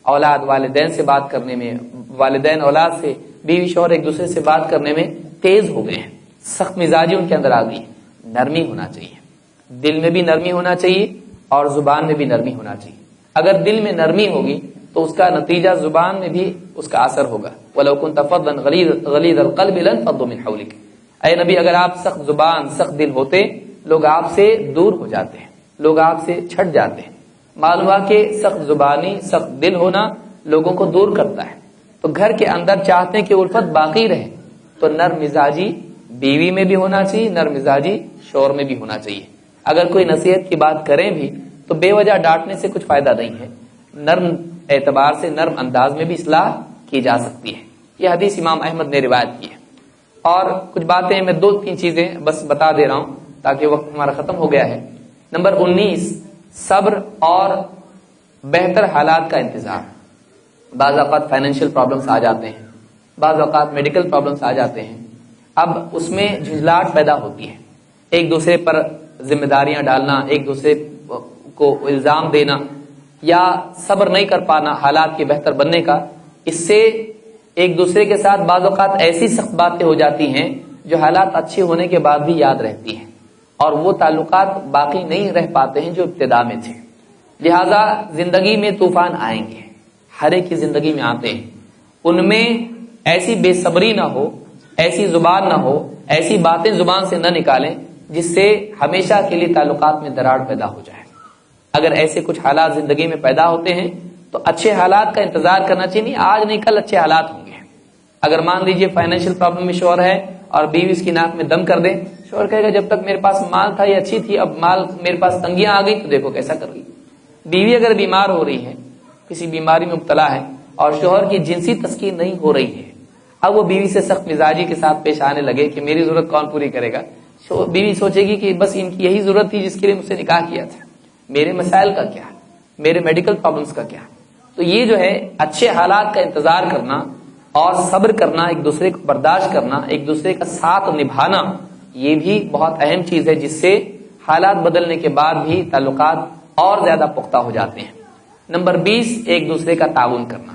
Speaker 3: اولاد والدین سے بات کرنے میں، والدین اولاد سے، بیوی شوہر ایک دوسرے سے بات کرنے میں تیز ہو گئے ہیں، سخت مزاجی ان کے اندر آ گئی ہے۔ نرمی ہونا چاہیے، دل میں بھی نرمی ہونا چاہیے اور زبان میں بھی نرمی ہونا چاہیے۔ اگر دل میں نرمی ہوگی تو اس کا نتیجہ زبان میں بھی اس کا اثر ہوگا۔ وَلَوْ كُنْتَ فَظًّا غَلِيظَ الْقَلْبِ لَانفَضُّوا مِنْ حَوْلِكَ۔ اے نبی اگر آپ سخت زبان، سخت دل ہوتے لوگ آپ سے دور ہو جاتے ہیں، لوگ آپ سے چھٹ جاتے ہیں۔ معلوم ہوا کہ سخت زبانی، سخت دل ہونا لوگوں کو دور کرتا ہے۔ تو گھر کے اندر چاہتے ہیں کہ الفت باقی رہے، تو نرم مزاجی بیوی میں بھی ہونا چاہیے، نرم مزاجی شوہر میں بھی ہونا چاہیے۔ اگر کوئی نصیحت کی بات کریں بھی تو بے وجہ ڈانٹنے سے کچھ فائدہ نہیں ہے، نرم اعتبار سے، نرم انداز میں بھی اصلاح کی جا سکتی ہے۔ یہ حدیث امام احمد نے روایت کی ہے۔ اور کچھ باتیں میں 2-3 چیزیں بس بتا دے رہا ہوں تاکہ وقت ہمارا ختم ہو گیا ہے۔ نمبر 19، صبر اور بہتر حالات کا انتظار۔ بعض اوقات فائنینشیل پرابلمس آ جاتے ہیں، بعض اوقات میڈیکل پرابلمس آ جاتے ہیں، اب اس میں جھنجھلاہٹ پیدا ہوتی ہے، ایک دوسرے پر ذمہ داریاں ڈالنا، ایک دوسرے کو الزام دینا یا صبر نہیں کر پانا حالات کے بہتر بننے کا، اس سے ایک دوسرے کے ساتھ بعض اوقات ایسی سخت باتیں ہو جاتی ہیں جو حالات اچھے ہونے کے بعد بھی یاد رہتی ہیں، اور وہ تعلقات باقی نہیں رہ پاتے ہیں جو ابتدا میں تھے۔ لہذا زندگی میں طوفان آئیں گے، ہر ایک کی زندگی میں آتے ہیں، ان میں ایسی بے صبری نہ ہو، ایسی زبان نہ ہو، ایسی باتیں زبان سے نہ نکالیں جس سے ہمیشہ کے لیے تعلقات میں دراڑ پیدا ہو جائے۔ اگر ایسے کچھ حالات زندگی میں پیدا ہوتے ہیں تو اچھے حالات کا انتظار کرنا چاہیے، نہیں آج نہیں کل اچھے حالات ہوں گے۔ اگر مان لیجئے فائنینشیل پرابلم میں شوہر ہے اور بیوی اس کی ناک میں دم کر دے، شوہر کہے گا جب تک میرے پاس مال تھا یہ اچھی تھی، اب مال میرے پاس تنگیاں آ گئی تو دیکھو کیسا کر رہی۔ بیوی اگر بیمار ہو رہی ہے، کسی بیماری میں مبتلا ہے اور شوہر کی جنسی تسکین نہیں ہو رہی ہے، اب وہ بیوی سے سخت مزاجی کے ساتھ پیش آنے لگے کہ میری ضرورت کون پوری کرے گا، بیوی سوچے گی کہ بس ان کی یہی ضرورت تھی جس کے لیے مجھ سے نکاح کیا تھا، میرے مسائل کا کیا، میرے میڈیکل پرابلمس کا کیا۔ تو یہ جو ہے اچھے حالات کا انتظار کرنا اور صبر کرنا، ایک دوسرے کو برداشت کرنا، ایک دوسرے کا ساتھ نبھانا، یہ بھی بہت اہم چیز ہے جس سے حالات بدلنے کے بعد بھی تعلقات اور زیادہ پختہ ہو جاتے ہیں۔ نمبر 20، ایک دوسرے کا تعاون کرنا،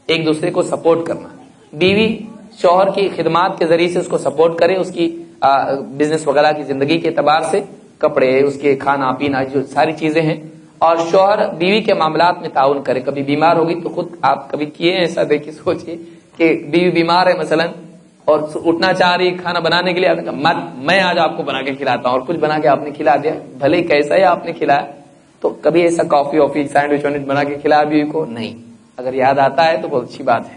Speaker 3: ایک دوسرے کو سپورٹ کرنا۔ بیوی شوہر کی خدمات کے ذریعے سے اس کو سپورٹ کرے، اس کی بزنس وغیرہ کی زندگی کے اعتبار سے، کپڑے، اس کے کھانا پینا جو ساری چیزیں ہیں، اور شوہر بیوی کے معاملات میں تعاون کرے۔ کبھی بیمار ہوگی تو خود آپ کبھی کیے ایسا، دیکھیے سوچیے کہ بیوی بیمار ہے مثلا اور اٹھنا چاہ رہی کھانا بنانے کے لیے، مت میں آج آپ کو بنا کے کھلاتا ہوں، اور کچھ بنا کے آپ نے کھلا دیا، بھلے کیسا ہی آپ نے کھلایا، تو کبھی ایسا کافی وافی سینڈوچ وینڈوچ بنا کے کھلایا بیوی کو؟ نہیں۔ اگر یاد آتا ہے تو بہت اچھی بات ہے۔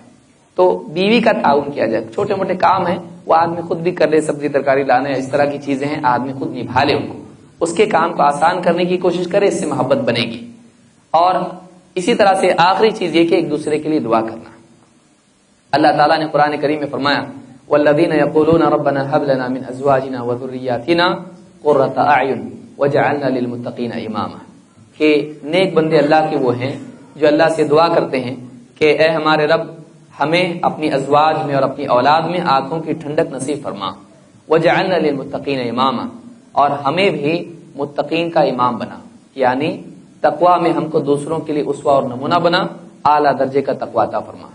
Speaker 3: تو بیوی کا تعاون کیا جائے، چھوٹے موٹے کام ہیں وہ آدمی خود بھی کر لے، سبزی ترکاری لانا، اس طرح کی چیزیں ہیں آدمی خود نبھا لے ان کو، اس کے کام کو آسان کرنے کی کوشش کرے، اس سے محبت بنے گی۔ اور اسی طرح سے آخری چیز یہ کہ ایک دوسرے کے لیے دعا کرنا۔ اللہ تعالیٰ نے قرآن کریم میں فرمایا والذین یقولون ربنا هب لنا من ازواجنا وذریاتنا قرۃ اعین وجعلنا للمتقین اماما، کہ نیک بندے اللہ کے وہ ہیں جو اللہ سے دعا کرتے ہیں کہ اے ہمارے رب ہمیں اپنی ازواج میں اور اپنی اولاد میں آنکھوں کی ٹھنڈک نصیب فرما، وجعلنا للمتقین اماما، اور ہمیں بھی متقین کا امام بنا، یعنی تقوی میں ہم کو دوسروں کے لیے اسوہ اور نمونہ بنا، اعلیٰ درجے کا تقوی عطا فرما۔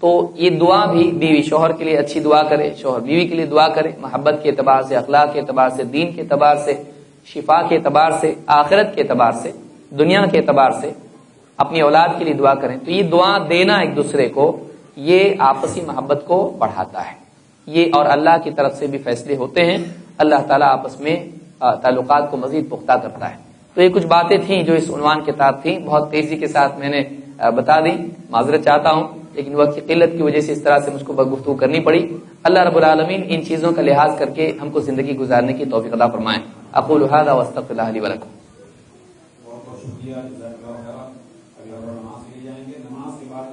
Speaker 3: تو یہ دعا بھی بیوی شوہر کے لیے اچھی دعا کرے، شوہر بیوی کے لیے دعا کرے، محبت کے اعتبار سے، اخلاق کے اعتبار سے، دین کے اعتبار سے، شفا کے اعتبار سے، آخرت کے اعتبار سے، دنیا کے اعتبار سے اپنی اولاد کے لیے دعا کریں۔ تو یہ دعا دینا ایک دوسرے کو، یہ آپسی محبت کو بڑھاتا ہے، یہ اور اللہ کی طرف سے بھی فیصلے ہوتے ہیں، اللہ تعالیٰ آپس میں تعلقات کو مزید پختہ کرتا ہے۔ تو یہ کچھ باتیں تھیں جو اس عنوان کے تحت تھیں، بہت تیزی کے ساتھ میں نے بتا دی، معذرت چاہتا ہوں، لیکن وقت کی قلت کی وجہ سے اس طرح سے مجھ کو گفتگو کرنی پڑی۔ اللہ رب العالمین ان چیزوں کا لحاظ کر کے ہم کو زندگی گزارنے کی توفیق عطا فرمائے۔ اقول ھذا واستغفر اللہ لی ولکم۔
Speaker 2: بہت بہت شکریہ، جزاک اللہ خیرا۔ ابھی ہم نماز کے لیے جائیں گے، نماز کے بعد